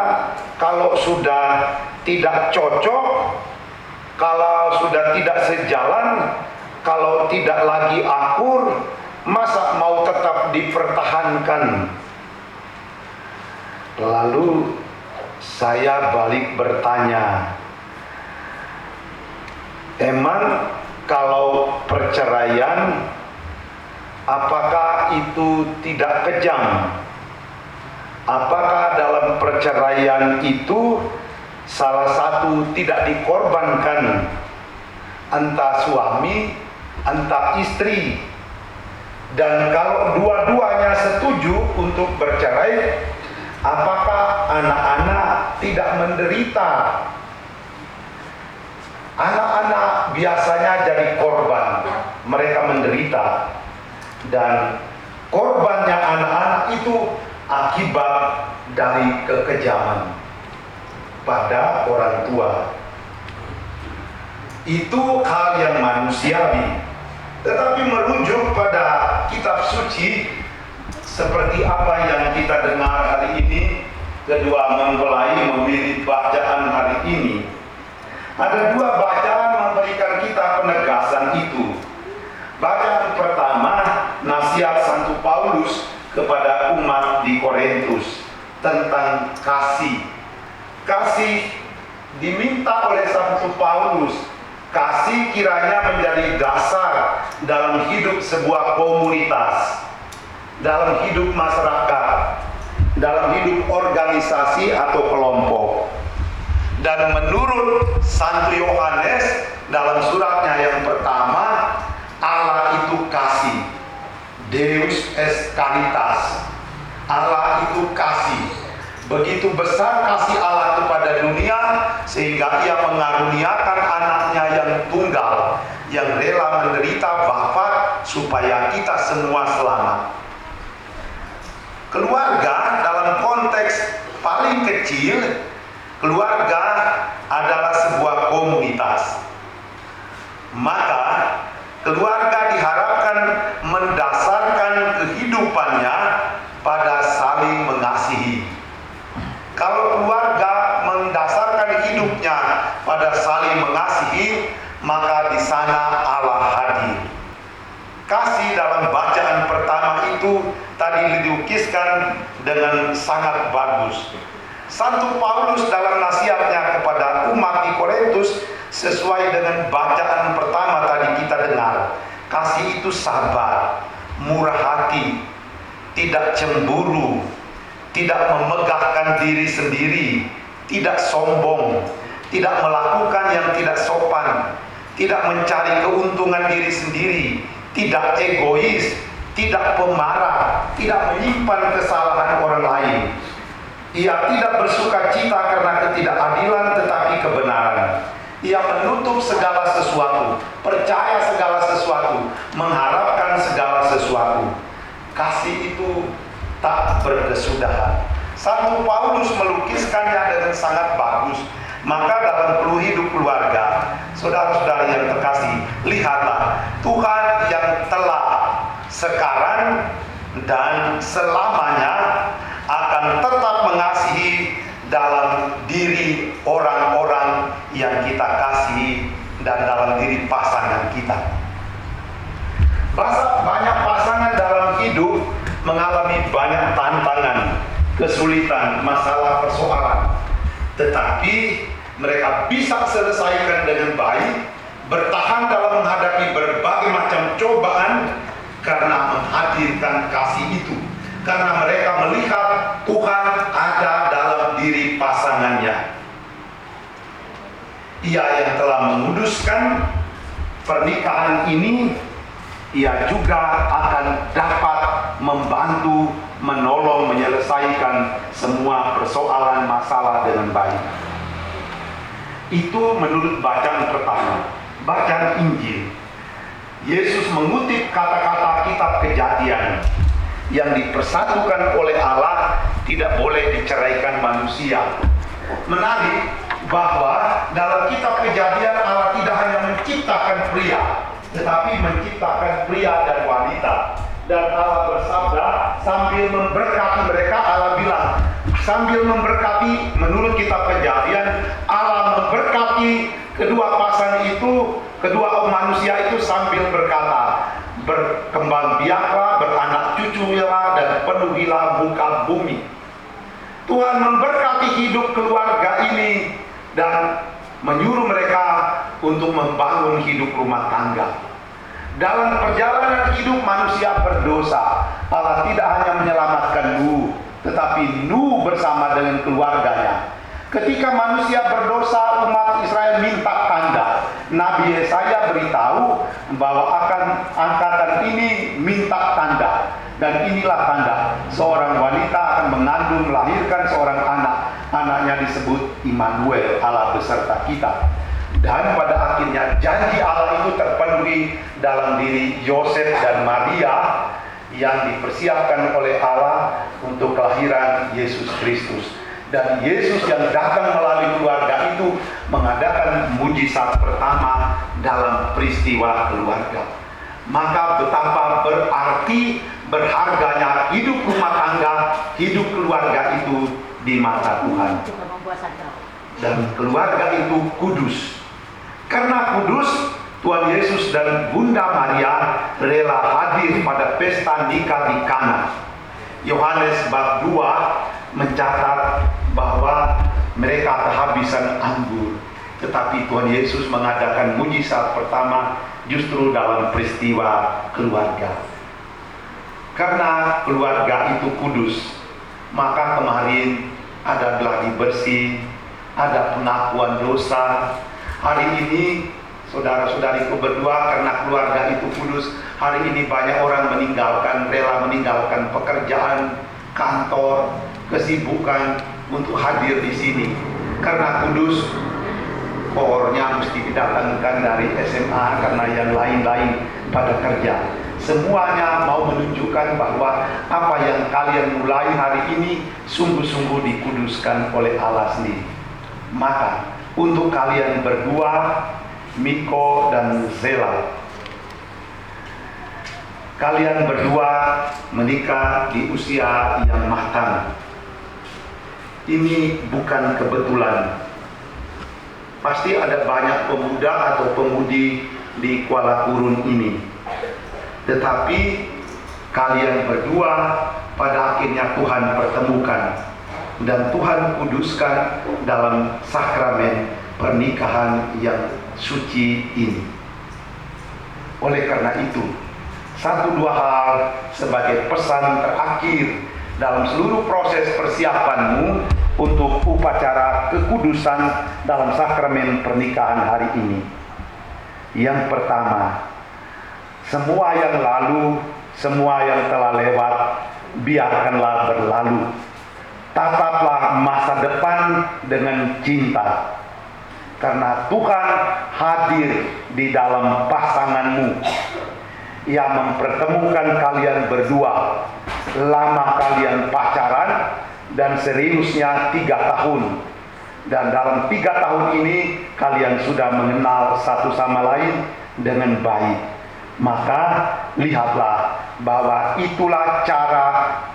kalau sudah tidak cocok, kalau sudah tidak sejalan, kalau tidak lagi akur, masa mau tetap dipertahankan? Lalu saya balik bertanya, emang kalau perceraian, apakah itu tidak kejam? Apakah dalam perceraian itu salah satu tidak dikorbankan? entah suami, entah istri. Dan kalau dua-duanya setuju untuk bercerai, apakah anak-anak tidak menderita? Anak-anak biasanya jadi korban, mereka menderita. Dan korbannya anak-anak itu akibat dari kekejaman pada orang tua. Itu hal yang manusiawi. Tetapi merujuk pada kitab suci seperti apa yang kita dengar hari ini, kedua mempelai memilih bacaan hari ini. Ada dua bacaan memberikan kita penegasan itu. Bacaan pertama, nasihat Santo Paulus kepada umat di Korintus tentang kasih. Kasih diminta oleh Santo Paulus. Kasih kiranya menjadi dasar dalam hidup sebuah komunitas, dalam hidup masyarakat, dalam hidup organisasi atau kelompok. Dan menurut Santo Yohanes dalam suratnya yang pertama, Allah itu kasih. Deus es caritas. Allah itu kasih. Begitu besar kasih Allah kepada dunia sehingga ia mengaruniakan anaknya yang tunggal yang rela menderita wafat supaya kita semua selamat. Keluarga dalam konteks paling kecil, keluarga adalah sebuah komunitas. Maka keluarga diharapkan mendasarkan kehidupannya pada saling mengasihi. Kalau keluarga mendasarkan hidupnya pada saling mengasihi, maka di sana Allah hadir. Kasih dalam bacaan pertama itu tadi dilukiskan dengan sangat bagus. Santo Paulus dalam nasihatnya kepada umat di Korintus sesuai dengan bacaan pertama tadi kita dengar. Kasih itu sabar, murah hati, tidak cemburu, tidak memegahkan diri sendiri, tidak sombong, tidak melakukan yang tidak sopan, tidak mencari keuntungan diri sendiri, tidak egois, tidak pemarah, tidak menyimpan kesalahan orang lain. Ia tidak bersuka cita karena ketidakadilan tetapi kebenaran. Ia menutup segala sesuatu, percaya segala sesuatu, mengharapkan segala sesuatu. Kasih itu tak berkesudahan. Santo Paulus melukiskannya dengan sangat bagus. Maka dalam hidup keluarga, saudara-saudara yang terkasih, lihatlah Tuhan yang telah sekarang dan selamanya akan tetap mengasihi dalam diri orang-orang yang kita kasihi dan dalam diri pasangan kita. Banyak pasangan dalam hidup mengalami banyak tantangan, kesulitan, masalah, persoalan. Tetapi mereka bisa selesaikan dengan baik, bertahan dalam menghadapi berbagai macam cobaan karena menghadirkan kasih itu. Karena mereka melihat Tuhan ada dalam diri pasangannya. Ia yang telah menguduskan pernikahan ini, ia juga akan dapat membantu, menolong, menyelesaikan semua persoalan masalah dengan baik. Itu menurut bacaan pertama, bacaan Injil. Yesus mengutip kata-kata kitab Kejadian yang dipersatukan oleh Allah tidak boleh diceraikan manusia. Menarik bahwa dalam kitab Kejadian Allah tidak hanya menciptakan pria, tetapi menciptakan pria dan wanita. Dan Allah bersabda sambil memberkati mereka, Allah bilang sambil memberkati, menurut kitab Kejadian Allah memberkati kedua pasangan itu, kedua manusia itu sambil berkata, berkembang biaklah, beranak cuculah, dan penuhilah muka bumi. Tuhan memberkati hidup keluarga ini dan menyuruh mereka untuk membangun hidup rumah tangga. Dalam perjalanan hidup manusia berdosa, Allah tidak hanya menyelamatkan Nuh, tetapi Nuh bersama dengan keluarganya. Ketika manusia berdosa, umat Israel minta tanda. Nabi Yesaya beritahu bahwa angkatan ini minta tanda, dan inilah tanda, seorang wanita akan mengandung melahirkan seorang anak, anaknya disebut Immanuel, Allah beserta kita. Dan pada akhirnya janji Allah itu terpenuhi dalam diri Yosef dan Maria yang dipersiapkan oleh Allah untuk kelahiran Yesus Kristus. Dan Yesus yang datang melalui keluarga itu mengadakan mujizat pertama dalam peristiwa keluarga. Maka betapa berarti, berharganya hidup rumah tangga, hidup keluarga itu di mata Tuhan. Dan keluarga itu kudus. Karena kudus, Tuhan Yesus dan Bunda Maria rela hadir pada pesta nikah di Kana. Yohanes bab 2 mencatat bahwa mereka kehabisan anggur, tetapi Tuhan Yesus mengadakan mujizat pertama justru dalam peristiwa keluarga. Karena keluarga itu kudus, maka kemarin ada gladi bersih, ada pengakuan dosa. Hari ini saudara-saudariku berdua, karena keluarga itu kudus, hari ini banyak orang rela meninggalkan pekerjaan, kantor, kesibukan untuk hadir di sini. Karena kudus, koornya mesti didatangkan dari SMA karena yang lain-lain pada kerja. Semuanya mau menunjukkan bahwa apa yang kalian mulai hari ini sungguh-sungguh dikuduskan oleh Allah sendiri. Maka untuk kalian berdua, Miko dan Zela, kalian berdua menikah di usia yang matang. Ini bukan kebetulan. Pasti ada banyak pemuda atau pemudi di Kuala Kurun ini. Tetapi kalian berdua pada akhirnya Tuhan pertemukan dan Tuhan kuduskan dalam sakramen pernikahan yang suci ini. Oleh karena itu, 1-2 hal sebagai pesan terakhir dalam seluruh proses persiapanmu untuk upacara kekudusan dalam sakramen pernikahan hari ini. Yang pertama, semua yang lalu, semua yang telah lewat, biarkanlah berlalu. Tataplah masa depan dengan cinta. Karena Tuhan hadir di dalam pasanganmu. Ia mempertemukan kalian berdua. Lama kalian pacaran dan seriusnya 3 tahun. Dan dalam 3 tahun ini kalian sudah mengenal satu sama lain dengan baik. Maka lihatlah bahwa itulah cara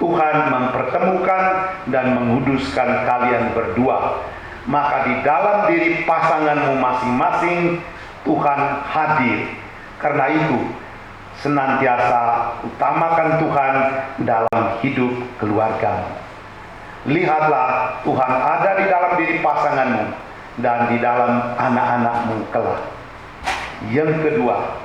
Tuhan mempertemukan dan menguduskan kalian berdua. Maka di dalam diri pasanganmu masing-masing Tuhan hadir. Karena itu senantiasa utamakan Tuhan dalam hidup keluarga. Lihatlah Tuhan ada di dalam diri pasanganmu dan di dalam anak-anakmu kelak. Yang kedua,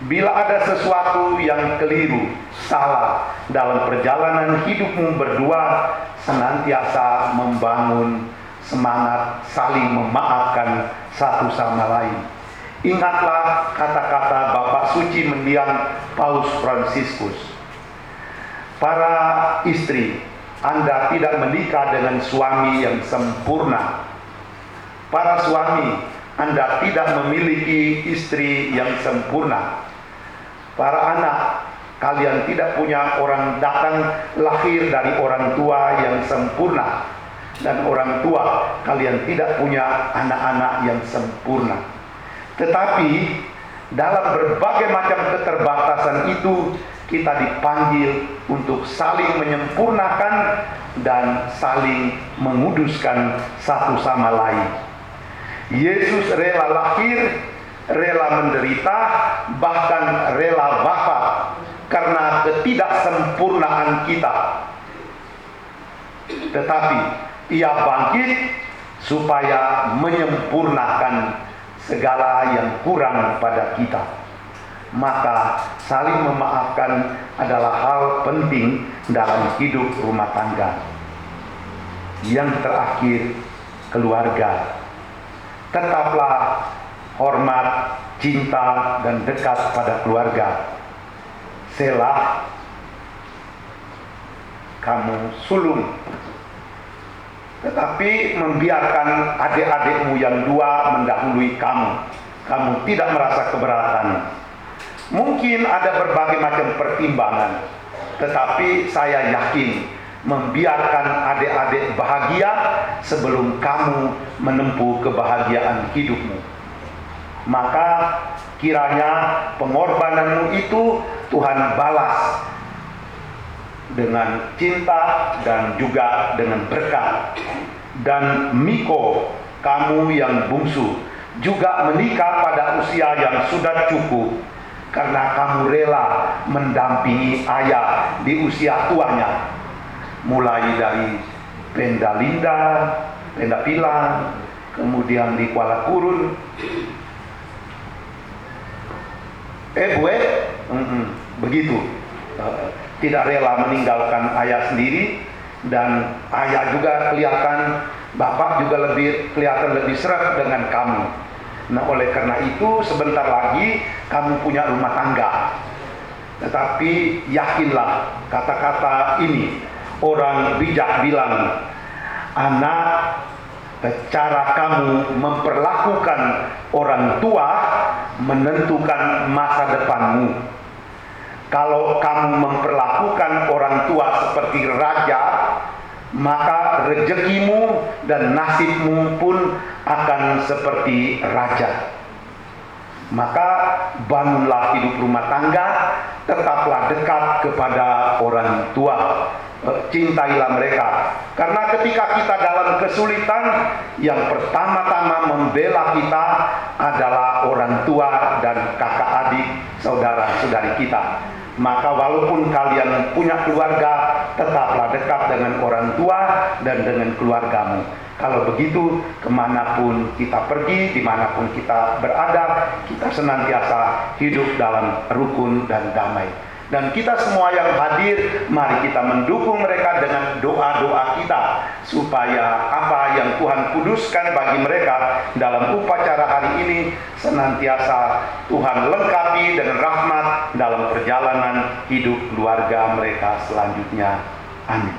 bila ada sesuatu yang keliru, salah dalam perjalanan hidupmu berdua, senantiasa membangun semangat saling memaafkan satu sama lain. Ingatlah kata-kata Bapak Suci Mendiang Paus Fransiskus. Para istri, Anda tidak menikah dengan suami yang sempurna. Para suami, Anda tidak memiliki istri yang sempurna. Para anak, kalian tidak punya orang datang lahir dari orang tua yang sempurna. Dan orang tua, kalian tidak punya anak-anak yang sempurna. Tetapi dalam berbagai macam keterbatasan itu, kita dipanggil untuk saling menyempurnakan dan saling menguduskan satu sama lain. Yesus rela lahir, rela menderita, bahkan rela wafat karena ketidaksempurnaan kita. Tetapi Ia bangkit supaya menyempurnakan segala yang kurang pada kita. Maka saling memaafkan adalah hal penting dalam hidup rumah tangga. Yang terakhir, keluarga. Tetaplah hormat, cinta, dan dekat pada keluarga. Selah, kamu sulung, tetapi membiarkan adik-adikmu yang dua mendahului kamu. Kamu tidak merasa keberatan. Mungkin ada berbagai macam pertimbangan, tetapi saya yakin membiarkan adik-adik bahagia sebelum kamu menempuh kebahagiaan hidupmu. Maka kiranya pengorbananmu itu Tuhan balas dengan cinta dan juga dengan berkat. Dan Miko, kamu yang bungsu, juga menikah pada usia yang sudah cukup, karena kamu rela mendampingi ayah di usia tuanya, mulai dari Pendalinda, Pendapilan, kemudian di Kuala Kurun. Begitu, tidak rela meninggalkan ayah sendiri, dan ayah juga kelihatan, bapak juga kelihatan lebih seret dengan kamu. Nah, oleh karena itu sebentar lagi kamu punya rumah tangga. Tetapi yakinlah kata-kata ini, orang bijak bilang, anak, cara kamu memperlakukan orang tua menentukan masa depanmu. Kalau kamu memperlakukan orang tua seperti raja, maka rezekimu dan nasibmu pun akan seperti raja. Maka bangunlah hidup rumah tangga, tetaplah dekat kepada orang tua, cintailah mereka. Karena ketika kita dalam kesulitan, yang pertama-tama membela kita adalah orang tua dan kakak adik, saudara-saudari kita. Maka walaupun kalian punya keluarga, tetaplah dekat dengan orang tua dan dengan keluargamu. Kalau begitu, kemanapun kita pergi, dimanapun kita berada, kita senantiasa hidup dalam rukun dan damai. Dan kita semua yang hadir, mari kita mendukung mereka dengan doa-doa kita, supaya apa yang Tuhan kuduskan bagi mereka dalam upacara hari ini senantiasa Tuhan lengkapi dengan rahmat dalam perjalanan hidup keluarga mereka selanjutnya. Amin.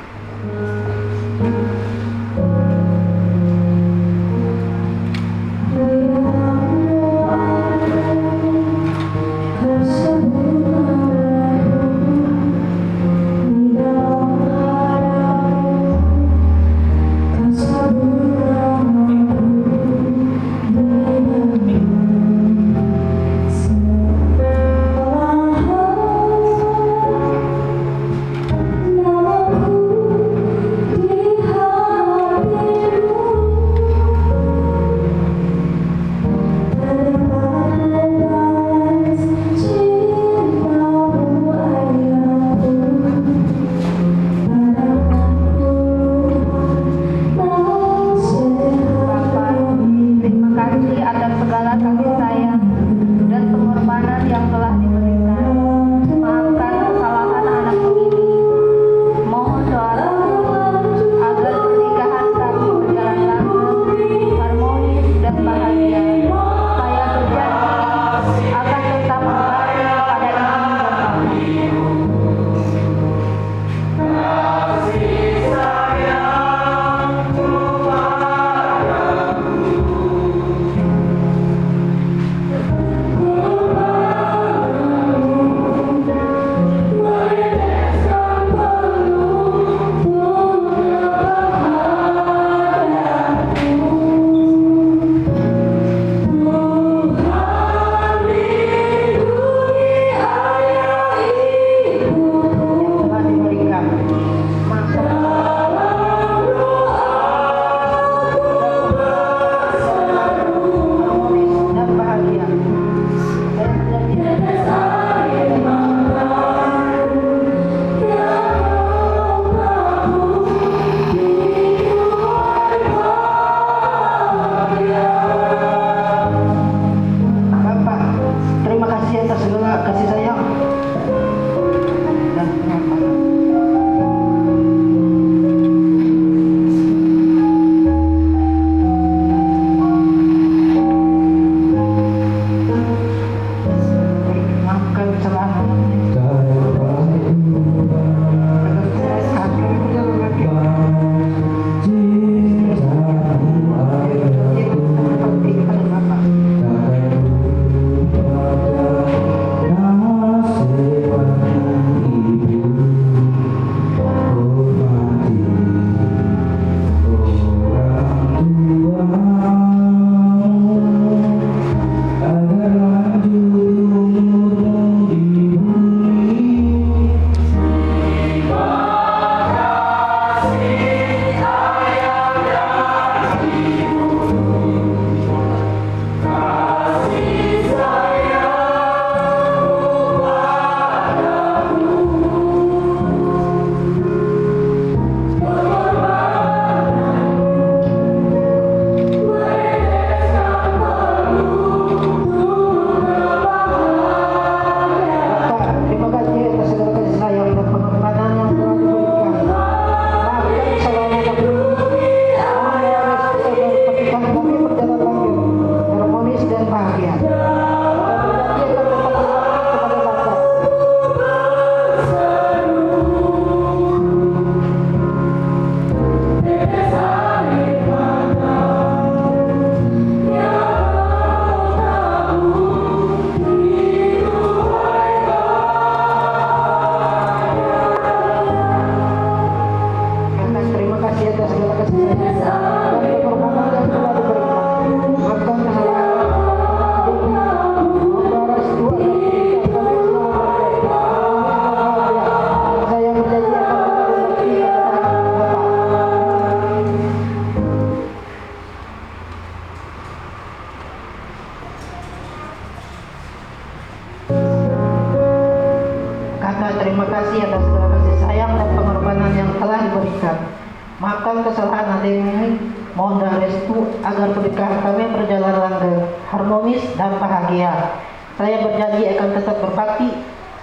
Tuhan, terima kasih atas segala kasih sayang dan pengorbanan yang telah diberikan. Maafkan kesalahan adik ini, mohon doa restu agar pernikahan kami berjalan langgeng, harmonis dan bahagia. Saya berjanji akan tetap berbakti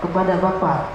kepada Bapak.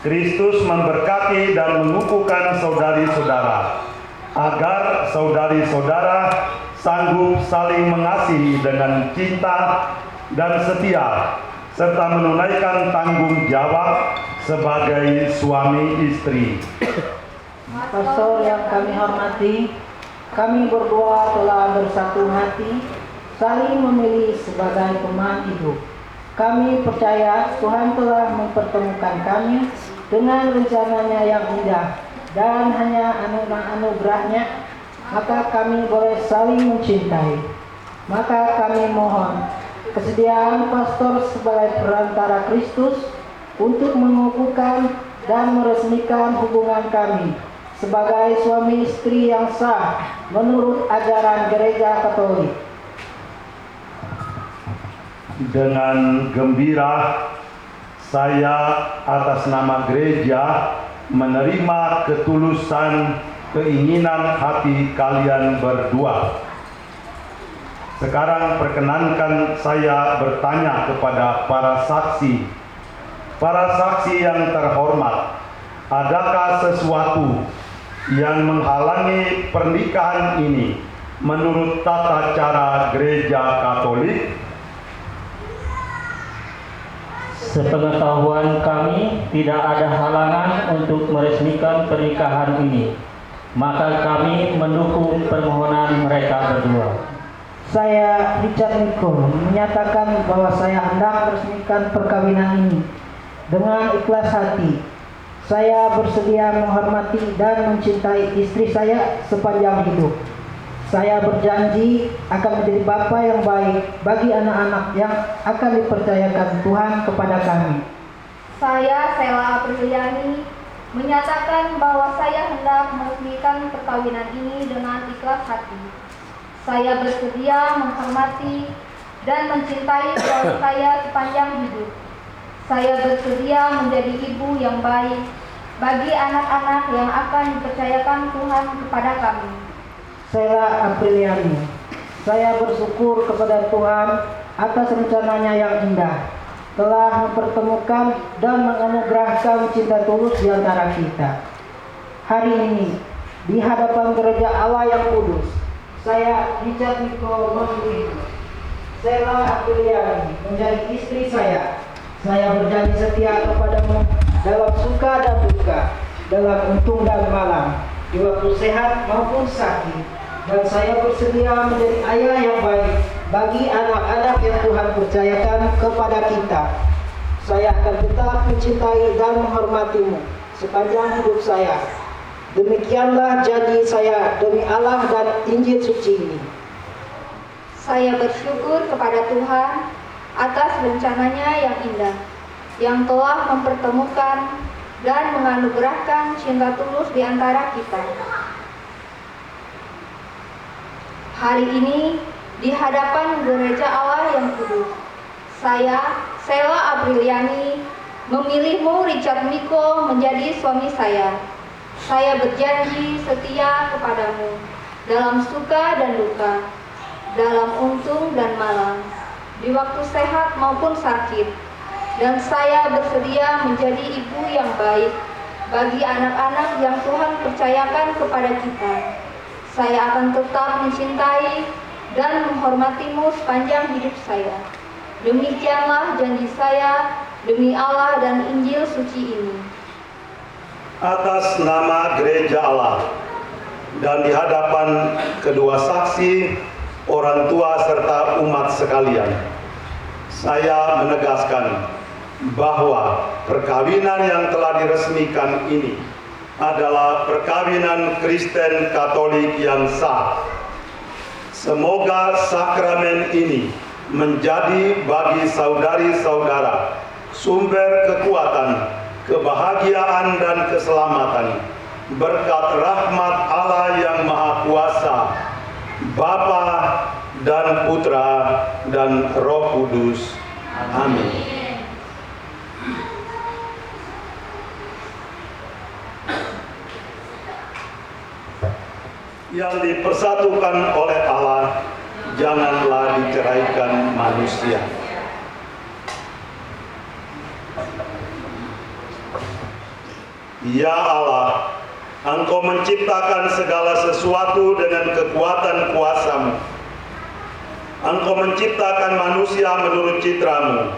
Kristus memberkati dan mengukuhkan saudari-saudara, agar saudari-saudara sanggup saling mengasihi dengan cinta dan setia, serta menunaikan tanggung jawab sebagai suami istri. Pastor yang kami hormati, kami berdua telah bersatu hati, saling memilih sebagai teman hidup. Kami percaya Tuhan telah mempertemukan kami dengan rencananya yang indah, dan hanya anugerahnya, maka kami boleh saling mencintai. Maka kami mohon kesediaan pastor sebagai perantara Kristus untuk mengukuhkan dan meresmikan hubungan kami sebagai suami istri yang sah menurut ajaran Gereja Katolik. Dengan gembira saya atas nama gereja menerima ketulusan keinginan hati kalian berdua. Sekarang perkenankan saya bertanya kepada para saksi. Para saksi yang terhormat, adakah sesuatu yang menghalangi pernikahan ini menurut tata cara Gereja Katolik? Sepengetahuan kami, tidak ada halangan untuk meresmikan pernikahan ini. Maka kami mendukung permohonan mereka berdua. Saya, Richard Miko, menyatakan bahwa saya hendak meresmikan perkawinan ini dengan ikhlas hati. Saya bersedia menghormati dan mencintai istri saya sepanjang hidup. Saya berjanji akan menjadi bapa yang baik bagi anak-anak yang akan dipercayakan Tuhan kepada kami. Saya, Sela Apriliani, menyatakan bahwa saya hendak meresmikan perkawinan ini dengan ikhlas hati. Saya bersedia menghormati dan mencintai suami saya sepanjang hidup. Saya bersedia menjadi ibu yang baik bagi anak-anak yang akan dipercayakan Tuhan kepada kami. Sela Apriliani. Saya bersyukur kepada Tuhan atas rencananya yang indah, telah mempertemukan dan menganugerahkan cinta tulus di antara kita. Hari ini, di hadapan gereja Allah yang kudus, saya Richard Miko memilih Sela Apriliani menjadi istri saya. Saya berjanji setia kepadamu dalam suka dan duka, dalam untung dan malam, di waktu sehat maupun sakit. Dan saya bersedia menjadi ayah yang baik bagi anak-anak yang Tuhan percayakan kepada kita. Saya akan tetap mencintai dan menghormatimu sepanjang hidup saya. Demikianlah janji saya demi Allah dan Injil suci ini. Saya bersyukur kepada Tuhan atas rencananya yang indah, yang telah mempertemukan dan menganugerahkan cinta tulus di antara kita. Hari ini, di hadapan gereja Allah yang kudus, saya, Sela Apriliani, memilihmu Richard Miko menjadi suami saya. Saya berjanji setia kepadamu dalam suka dan duka, dalam untung dan malam, di waktu sehat maupun sakit. Dan saya bersedia menjadi ibu yang baik bagi anak-anak yang Tuhan percayakan kepada kita. Saya akan tetap mencintai dan menghormatimu sepanjang hidup saya. Demikianlah janji saya demi Allah dan Injil suci ini. Atas nama gereja Allah dan di hadapan kedua saksi, orang tua serta umat sekalian, saya menegaskan bahwa perkawinan yang telah diresmikan ini adalah perkawinan Kristen Katolik yang sah. Semoga sakramen ini menjadi bagi saudari-saudara sumber kekuatan, kebahagiaan dan keselamatan berkat rahmat Allah yang Maha Kuasa, Bapa dan Putra dan Roh Kudus. Amin. Yang dipersatukan oleh Allah, janganlah diceraikan manusia. Ya Allah, Engkau menciptakan segala sesuatu dengan kekuatan kuasa-Mu. Engkau menciptakan manusia menurut citra-Mu.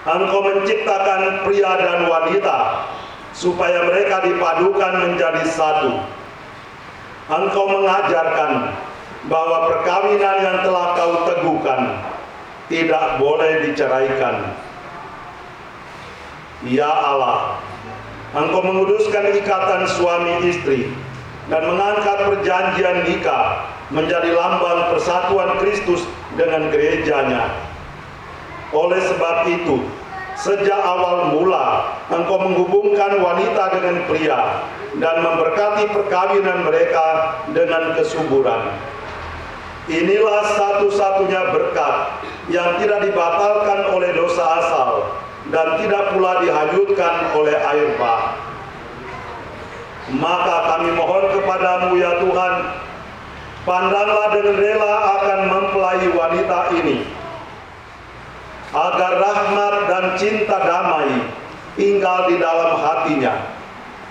Engkau menciptakan pria dan wanita supaya mereka dipadukan menjadi satu. Engkau mengajarkan bahwa perkawinan yang telah Kau teguhkan tidak boleh diceraikan. Ya Allah, Engkau menguduskan ikatan suami istri dan mengangkat perjanjian nikah menjadi lambang persatuan Kristus dengan gerejanya. Oleh sebab itu, sejak awal mula Engkau menghubungkan wanita dengan pria dan memberkati perkawinan mereka dengan kesuburan. Inilah satu-satunya berkat yang tidak dibatalkan oleh dosa asal dan tidak pula dihanyutkan oleh air bah. Maka kami mohon kepadamu ya Tuhan, pandanglah dengan rela akan mempelai wanita ini, agar rahmat dan cinta damai tinggal di dalam hatinya.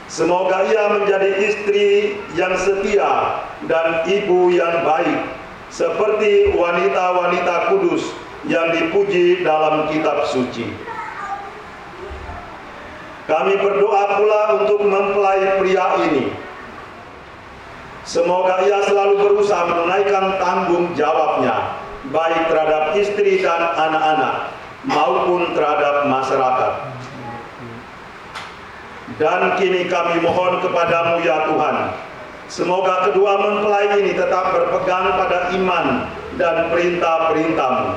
Semoga ia menjadi istri yang setia dan ibu yang baik, seperti wanita-wanita kudus yang dipuji dalam kitab suci. Kami berdoa pula untuk mempelai pria ini. Semoga ia selalu berusaha menunaikan tanggung jawabnya, baik terhadap istri dan anak-anak, maupun terhadap masyarakat. Dan kini kami mohon kepadamu ya Tuhan, semoga kedua mempelai ini tetap berpegang pada iman dan perintah-perintah-Mu.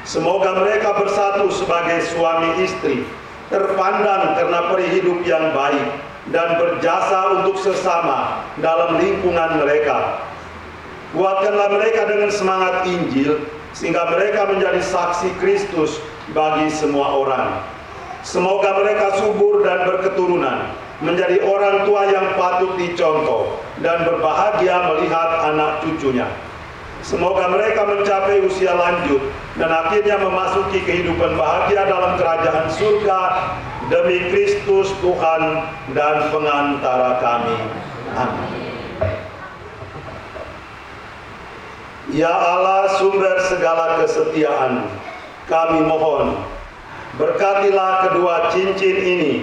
Semoga mereka bersatu sebagai suami istri, terpandang karena perihidup yang baik, dan berjasa untuk sesama dalam lingkungan mereka. Kuatkanlah mereka dengan semangat Injil, sehingga mereka menjadi saksi Kristus bagi semua orang. Semoga mereka subur dan berketurunan, menjadi orang tua yang patut dicontoh dan berbahagia melihat anak cucunya. Semoga mereka mencapai usia lanjut dan akhirnya memasuki kehidupan bahagia dalam kerajaan surga demi Kristus Tuhan dan pengantara kami. Amin. Ya Allah, sumber segala kesetiaan, kami mohon, berkatilah kedua cincin ini,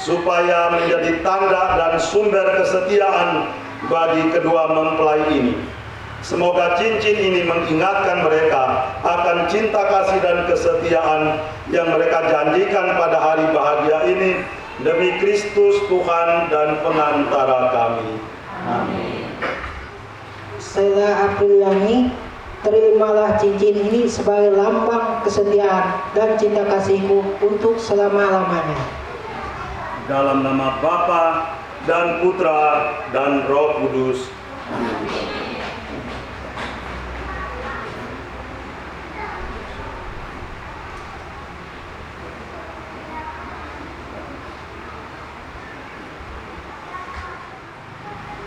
supaya menjadi tanda dan sumber kesetiaan bagi kedua mempelai ini. Semoga cincin ini mengingatkan mereka akan cinta kasih dan kesetiaan yang mereka janjikan pada hari bahagia ini, demi Kristus Tuhan dan pengantara kami. Amin. Saya Apriliani, terimalah cincin ini sebagai lambang kesetiaan dan cinta kasihku untuk selama-lamanya. Dalam nama Bapa dan Putra dan Roh Kudus. Amin.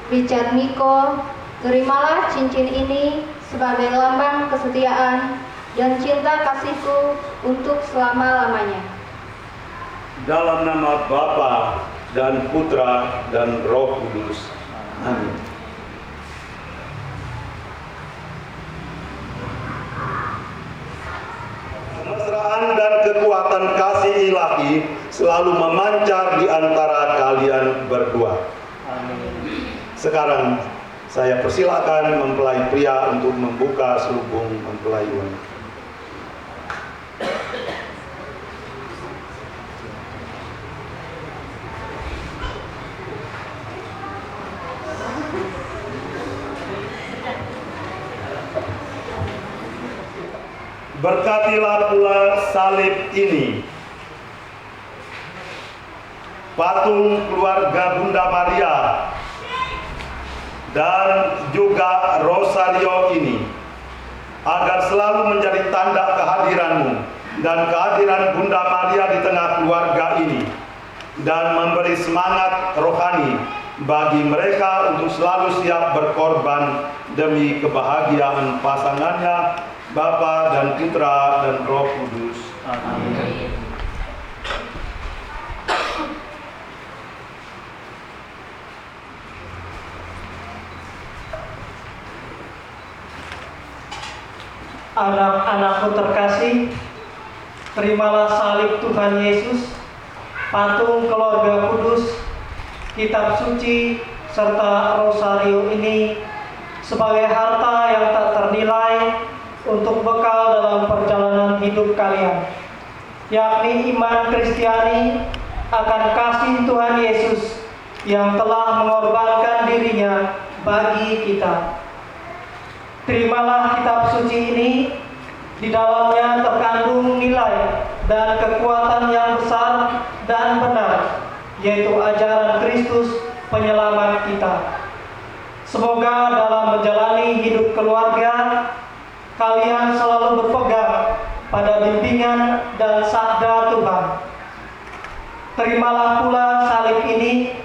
Richard Miko, terimalah cincin ini sebagai lambang kesetiaan dan cinta kasihku untuk selama-lamanya. Dalam nama Bapa dan Putra dan Roh Kudus. Amin. Kemesraan dan kekuatan kasih ilahi selalu memancar di antara kalian berdua. Amin. Sekarang saya persilakan mempelai pria untuk membuka selubung mempelai wanita. Berkatilah pula salib ini, patung keluarga Bunda Maria, dan juga rosario ini, agar selalu menjadi tanda kehadiranmu dan kehadiran Bunda Maria di tengah keluarga ini, dan memberi semangat rohani bagi mereka untuk selalu siap berkorban demi kebahagiaan pasangannya, Bapa dan Putra dan Roh Kudus. Amin. Anak-anakku terkasih, terimalah salib Tuhan Yesus, patung keluarga kudus, kitab suci, serta rosario ini sebagai harta yang tak ternilai untuk bekal dalam perjalanan hidup kalian, yakni iman Kristiani akan kasih Tuhan Yesus yang telah mengorbankan dirinya bagi kita. Terimalah kitab suci ini, di dalamnya terkandung nilai dan kekuatan yang besar dan benar, yaitu ajaran Kristus penyelamat kita. Semoga dalam menjalani hidup keluarga, kalian selalu berpegang pada bimbingan dan sabda Tuhan. Terimalah pula salib ini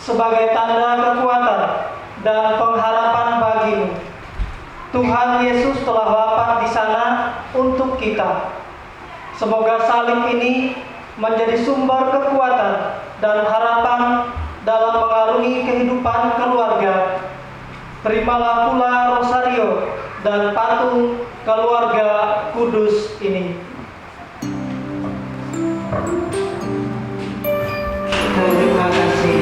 sebagai tanda kekuatan dan pengharapan bagimu. Tuhan Yesus telah wafat di sana untuk kita. Semoga salib ini menjadi sumber kekuatan dan harapan dalam mengarungi kehidupan keluarga. Terimalah pula rosario dan patung keluarga kudus ini. Terima kasih.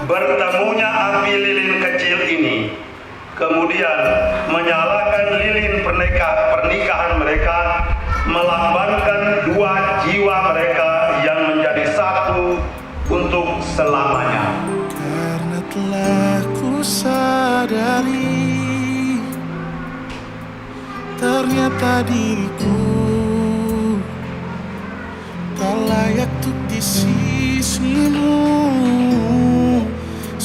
Bertemunya api lilin kecil ini, kemudian menyalakan lilin pernikahan mereka, melambangkan dua jiwa mereka yang menjadi satu untuk selamanya. Karena telah ku sadari, ternyata diriku tak layak untuk di sisimu.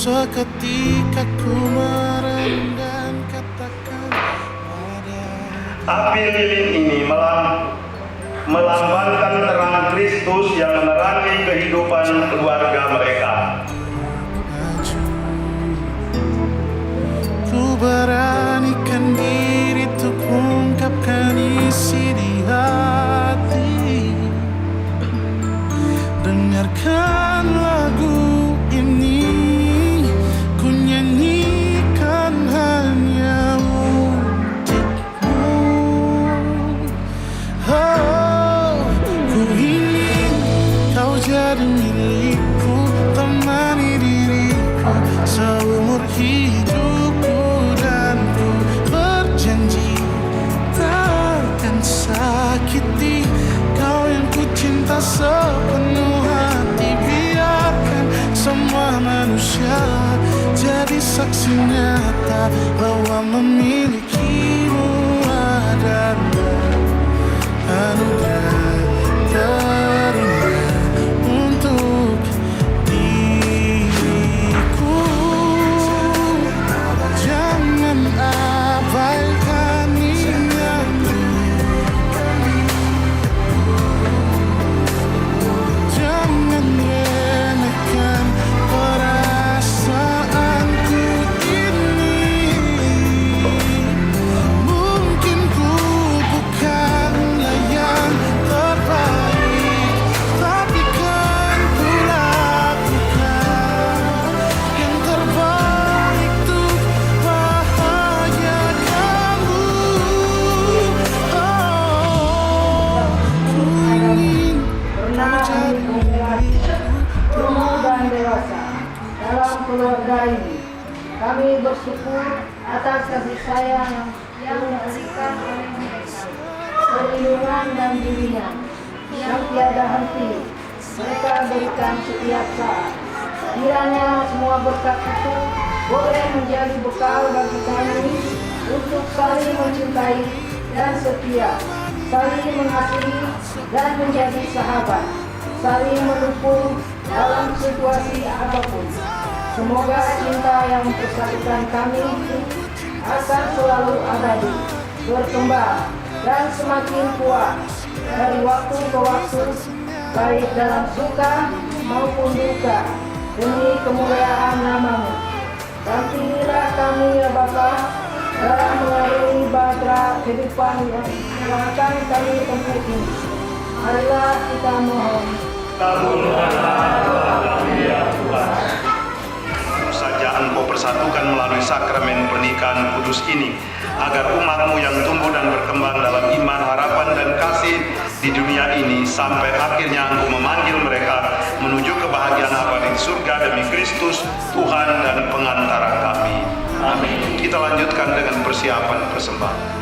seketika ku merenung dan katakan pada Api lilin ini melambangkan terang Kristus yang menerangi kehidupan keluarga mereka. Ku beranikan diri untuk ungkapkan isi di hati. Dengarkan lagu ini, ku nyanyikan hanya untukmu. Oh, ku ingin kau jadi milikku, temani diriku seumur hidupku, dan ku berjanji takkan sakiti kau yang ku cinta sepenuh hati. Biarkan semua manusia jadi saksi nyata bahwa memilikimu adalah anugerah terindah untuk diriku. Jangan abaikan ingatku, jangan remehkan perasaanku ini. Mungkin ku bukanlah yang terbaik, tapi kan ku lakukan yang terbaik untuk bahagiakanmu. Oh, ku ingin menjadi tumbuh dan dewasa dalam keluarga ini. Kami bersyukur atas kasih sayang yang diberikan oleh mereka, perlindungan dan bimbingan yang tiada henti mereka berikan setiap saat. Kiranya semua berkat itu boleh menjadi bekal bagi kami untuk saling mencintai dan setia, saling mengasihi dan menjadi sahabat, saling mendukung dalam situasi apapun. Semoga cinta yang mempersatukan kami itu akan selalu abadi, berkembang, dan semakin kuat dari waktu ke waktu, baik dalam suka maupun duka, demi kemuliaan nama-Mu. Dampingilah kami ya Bapa dalam mengarungi bahtera kehidupan yang akan kami tempuh ini. Marilah kita mohon. Kabulkanlah doa kami ya Tuhan. Tentu saja Engkau persatukan melalui sakramen pernikahan kudus ini, agar umat-Mu yang tumbuh dan berkembang dalam iman, harapan, dan kasih di dunia ini, sampai akhirnya Engkau memanggil mereka menuju kebahagiaan abadi di surga demi Kristus, Tuhan dan pengantara kami. Amin. Kita lanjutkan dengan persiapan persembahan.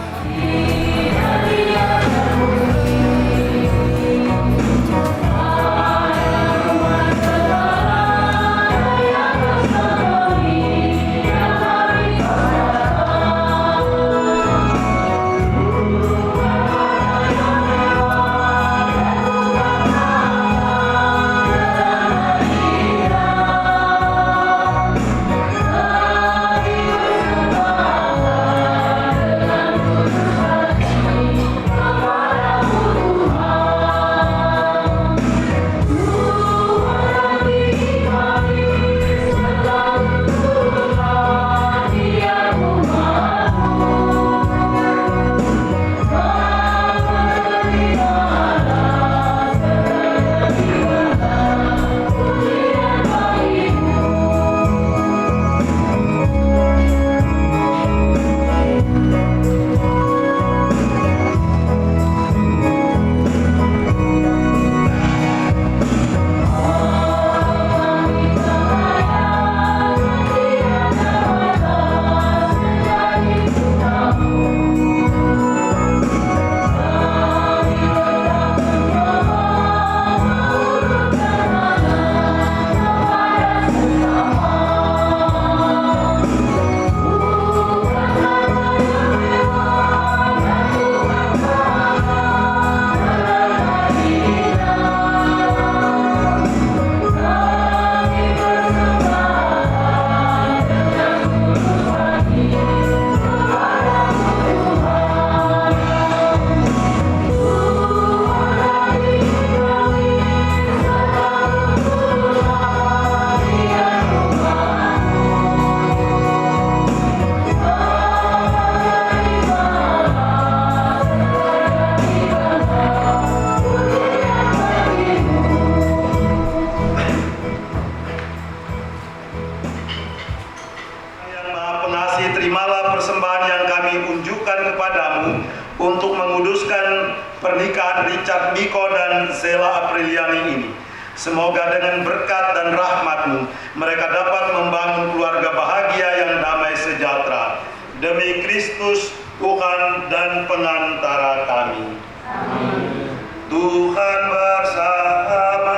Tuhan yang kami unjukkan kepadamu untuk menguduskan pernikahan Richard Miko dan Zela Apriliani ini. Semoga dengan berkat dan rahmat-Mu mereka dapat membangun keluarga bahagia yang damai sejahtera. Demi Kristus Tuhan dan pengantara kami. Amin. Tuhan bersamamu.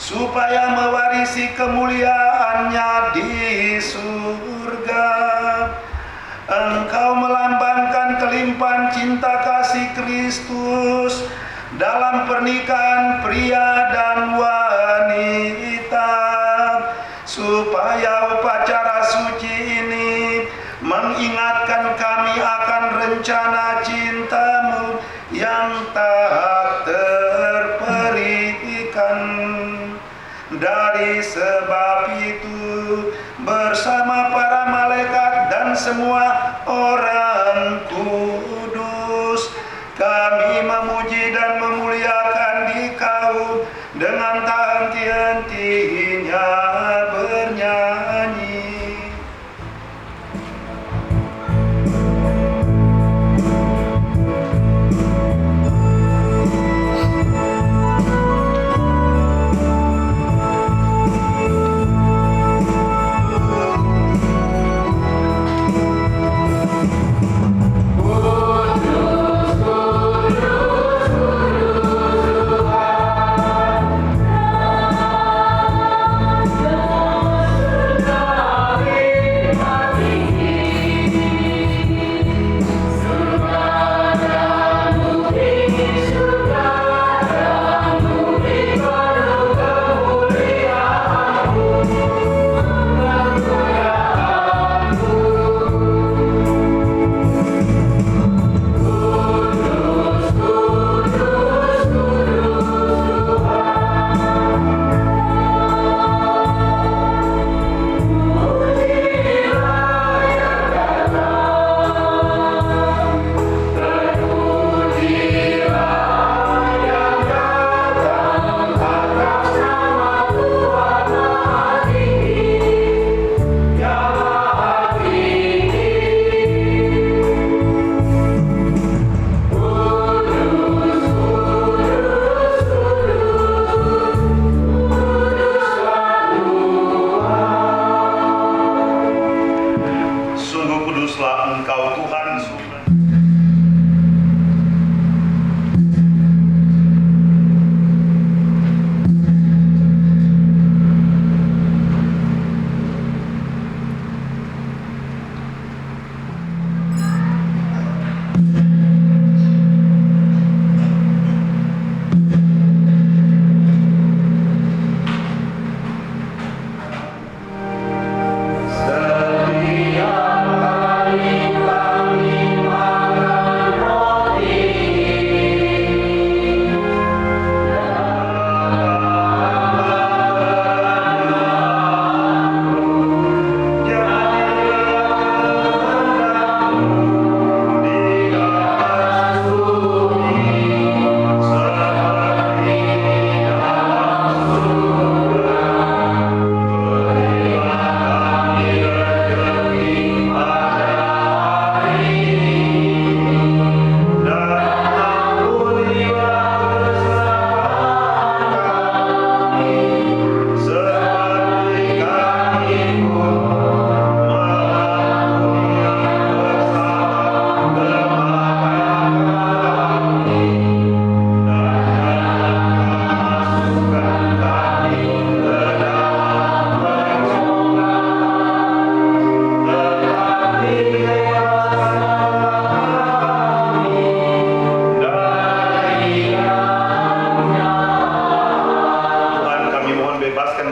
Supaya mewarisi kemuliaannya di surga. Engkau melambangkan kelimpahan cinta kasih Kristus dalam pernikahan pria dan wanita, supaya upacara suci ini mengingatkan kami akan rencana cinta-Mu yang tak terperikan. Dari sebab itu, bersama para malaikat dan semua orang kudus, kami memuji dan memuliakan Dikau dengan tak henti-hentinya bernyanyi. Kudus,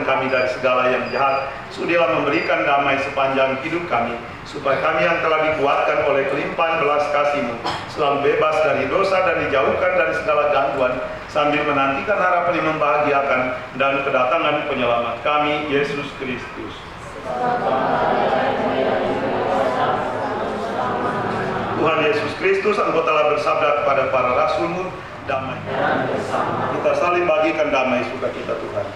kami dari segala yang jahat. Sudilah memberikan damai sepanjang hidup kami, supaya kami yang telah dikuatkan oleh kelimpahan belas kasih-Mu selalu bebas dari dosa dan dijauhkan dari segala gangguan, sambil menantikan harapan yang membahagiakan dan kedatangan penyelamat kami, Yesus Kristus. Tuhan Yesus Kristus, Engkau telah bersabda kepada para rasul-Mu, damai. Kita saling bagikan damai sukacita Tuhan.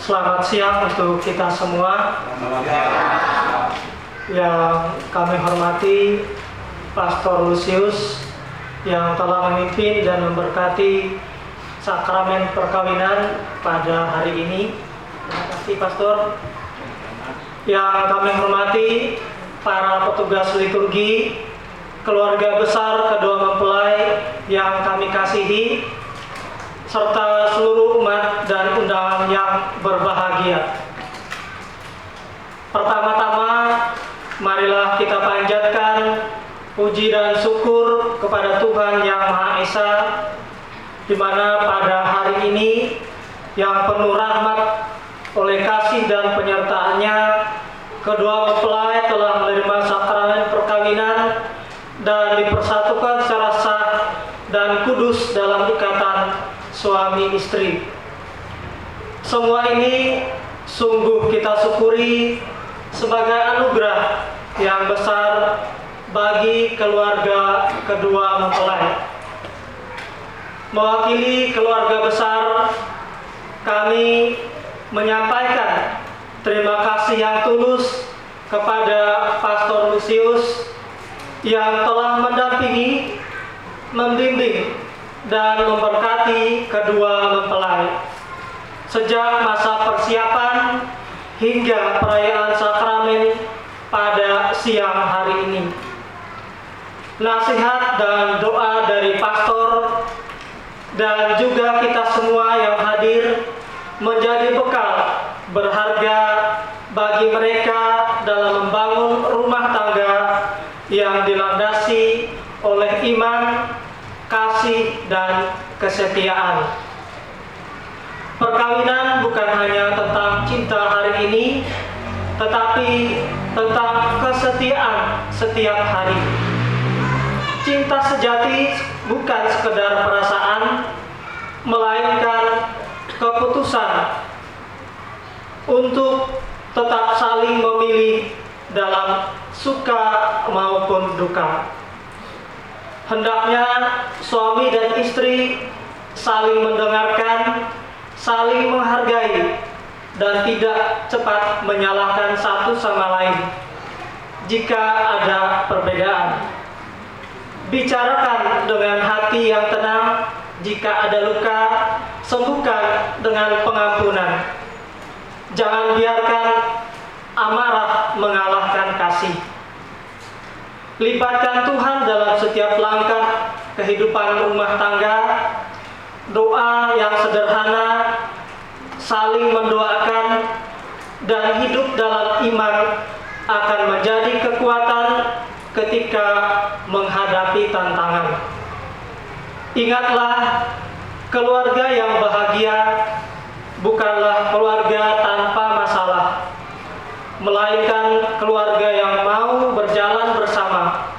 Selamat siang untuk kita semua. Yang kami hormati Pastor Lucius, yang telah memimpin dan memberkati sakramen perkawinan pada hari ini. Terima kasih Pastor. Yang kami hormati para petugas liturgi, keluarga besar kedua mempelai yang kami kasihi, serta seluruh umat dan undangan yang berbahagia. Pertama-tama, marilah kita panjatkan puji dan syukur kepada Tuhan Yang Maha Esa, di mana pada hari ini yang penuh rahmat oleh kasih dan penyertaannya, kedua mempelai telah menerima sakramen perkawinan dan dipersatukan secara sah dan kudus dalam ikatan suami istri. Semua ini sungguh kita syukuri sebagai anugerah yang besar bagi keluarga kedua mempelai. Mewakili keluarga besar, kami menyampaikan terima kasih yang tulus kepada Pastor Lucius yang telah mendampingi, membimbing, dan memberkati kedua mempelai sejak masa persiapan hingga perayaan sakramen pada siang hari ini. Nasihat dan doa dari pastor dan juga kita semua yang hadir menjadi bekal berharga bagi mereka dalam membangun rumah tangga yang dilandasi oleh iman, kasih, dan kesetiaan. Perkawinan bukan hanya tentang cinta hari ini, tetapi tentang kesetiaan setiap hari. Cinta sejati bukan sekedar perasaan, melainkan keputusan untuk tetap saling memilih dalam suka maupun duka. Hendaknya suami dan istri saling mendengarkan, saling menghargai, dan tidak cepat menyalahkan satu sama lain jika ada perbedaan. Bicarakan dengan hati yang tenang. Jika ada luka, sembuhkan dengan pengampunan. Jangan biarkan amarah mengalahkan kasih. Libatkan Tuhan dalam setiap langkah kehidupan rumah tangga. Doa yang sederhana, saling mendoakan, dan hidup dalam iman akan menjadi kekuatan ketika menghadapi tantangan. Ingatlah, keluarga yang bahagia bukanlah keluarga tanpa masalah, melainkan keluarga yang mau berjalan bersama,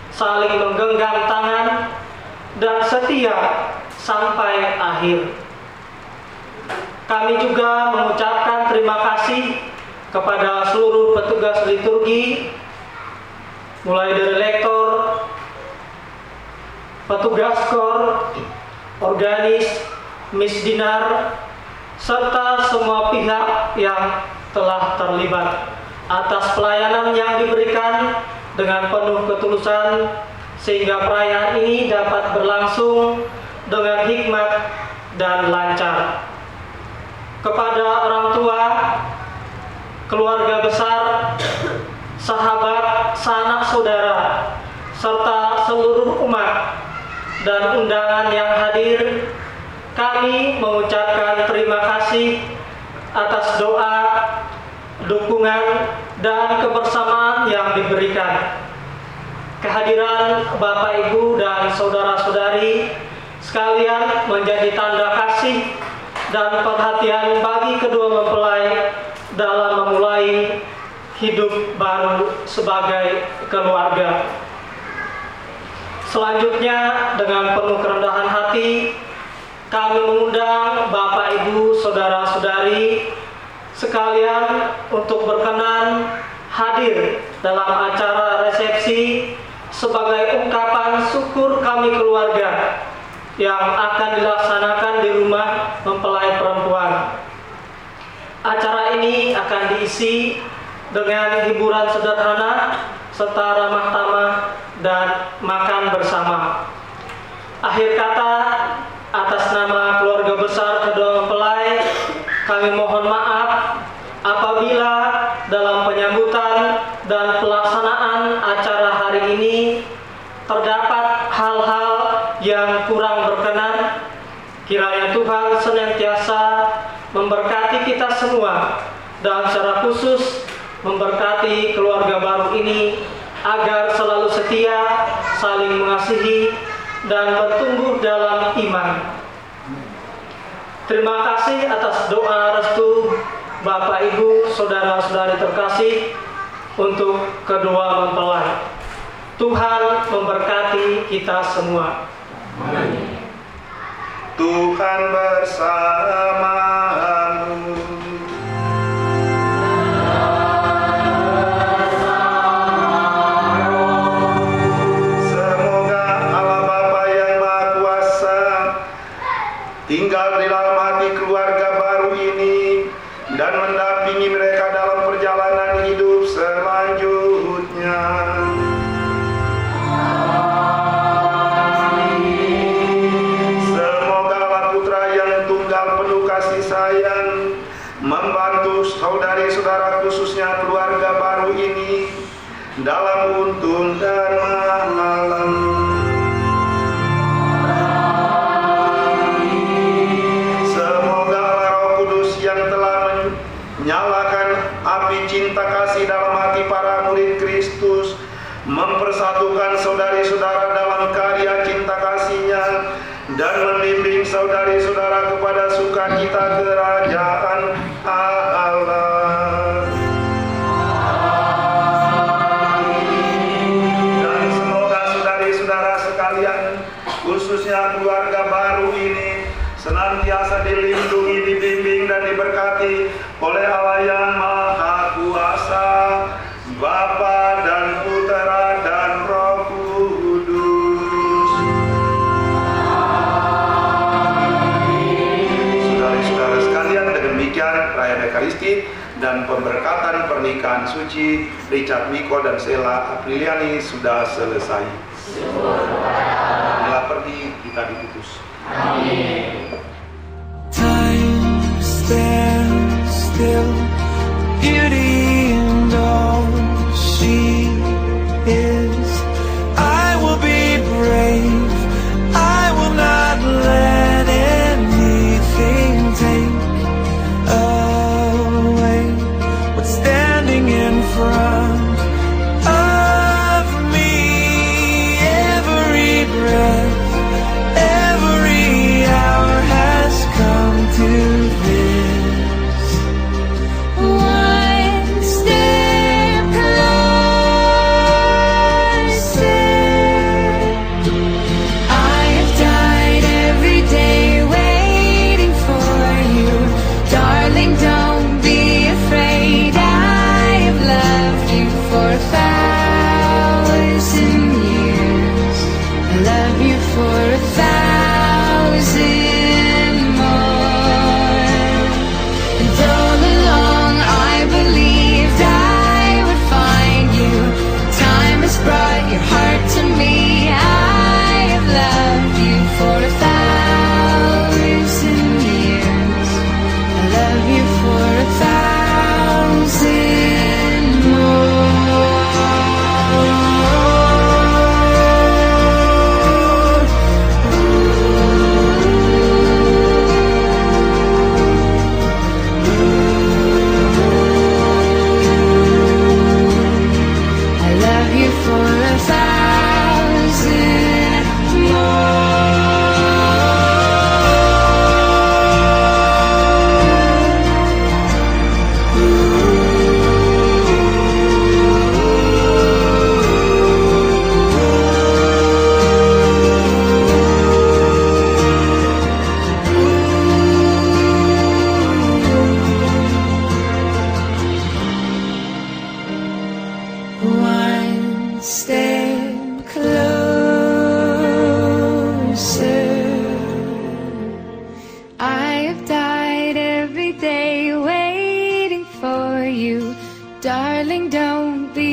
saling menggenggam tangan, dan setia sampai akhir. Kami juga mengucapkan terima kasih kepada seluruh petugas liturgi, mulai dari lektor, petugas kor, organis, misdinar, serta semua pihak yang telah terlibat atas pelayanan yang diberikan dengan penuh ketulusan sehingga perayaan ini dapat berlangsung dengan hikmat dan lancar. Kepada orang tua, keluarga besar, sahabat, sanak saudara, serta seluruh umat dan undangan yang hadir, kami mengucapkan terima kasih atas doa, dukungan, dan kebersamaan yang diberikan. Kehadiran Bapak, Ibu, dan saudara-saudari sekalian menjadi tanda kasih dan perhatian bagi kedua mempelai dalam memulai hidup baru sebagai keluarga. Selanjutnya, dengan penuh kerendahan hati, kami mengundang Bapak, Ibu, saudara-saudari sekalian untuk berkenan hadir dalam acara resepsi sebagai ungkapan syukur kami keluarga yang akan dilaksanakan di rumah mempelai perempuan. Acara ini akan diisi dengan hiburan sederhana serta ramah tamah dan makan bersama. Akhir kata, atas nama keluarga besar kedua mempelai, kami mohon maaf apabila dalam penyambutan dan pelaksanaan acara hari ini terdapat hal-hal yang kurang berkenan. Kiranya Tuhan senantiasa memberkati kita semua dan secara khusus memberkati keluarga baru ini agar selalu setia, saling mengasihi, dan bertumbuh dalam iman. Terima kasih atas doa restu Bapak Ibu, saudara-saudari terkasih untuk kedua mempelai. Tuhan memberkati kita semua. Amin. Tuhan bersamamu. Semoga Allah Bapa yang Maha Kuasa tinggal di dalam hati keluarga baru ini dan mendampingi mereka dalam perjalanan hidup selanjutnya. Sayang membantu saudari-saudara khususnya keluarga baru ini dalam untung dan malam. Semoga Roh Kudus yang telah menyalakan api cinta kasih dalam hati para murid Kristus mempersatukan saudari-saudara dalam karya cinta kasih-Nya dan membimbing saudari-saudara kepada sukacita kerajaan Allah. Dan semoga saudari-saudara sekalian, khususnya keluarga baru ini, senantiasa dilindungi, dibimbing, dan diberkati oleh Allah yang Maha Kuasa, Bapa dan Putera dan Roh Kudus. Saudara-saudara sekalian, demikian perayaan Ekaristi dan pemberkatan pernikahan suci Richard Miko dan Sheila Apriliani sudah selesai. Bila pergi, kita diputus. Time stands still, beauty and all she is. I will be brave, I will not let anything take away what's standing in front of me. Every breath, every hour has come to this. One step closer. I have died every day waiting for you. Darling, don't be afraid. I have loved you for 1,000 years. I love you for 1,000 more. And all along I believed I would find you. Time has brought your heart to me. I have loved you for 1,000 years. I love you for 1,000 more. I love you for 1,000 One step closer. I have died every day waiting for you. Darling, don't be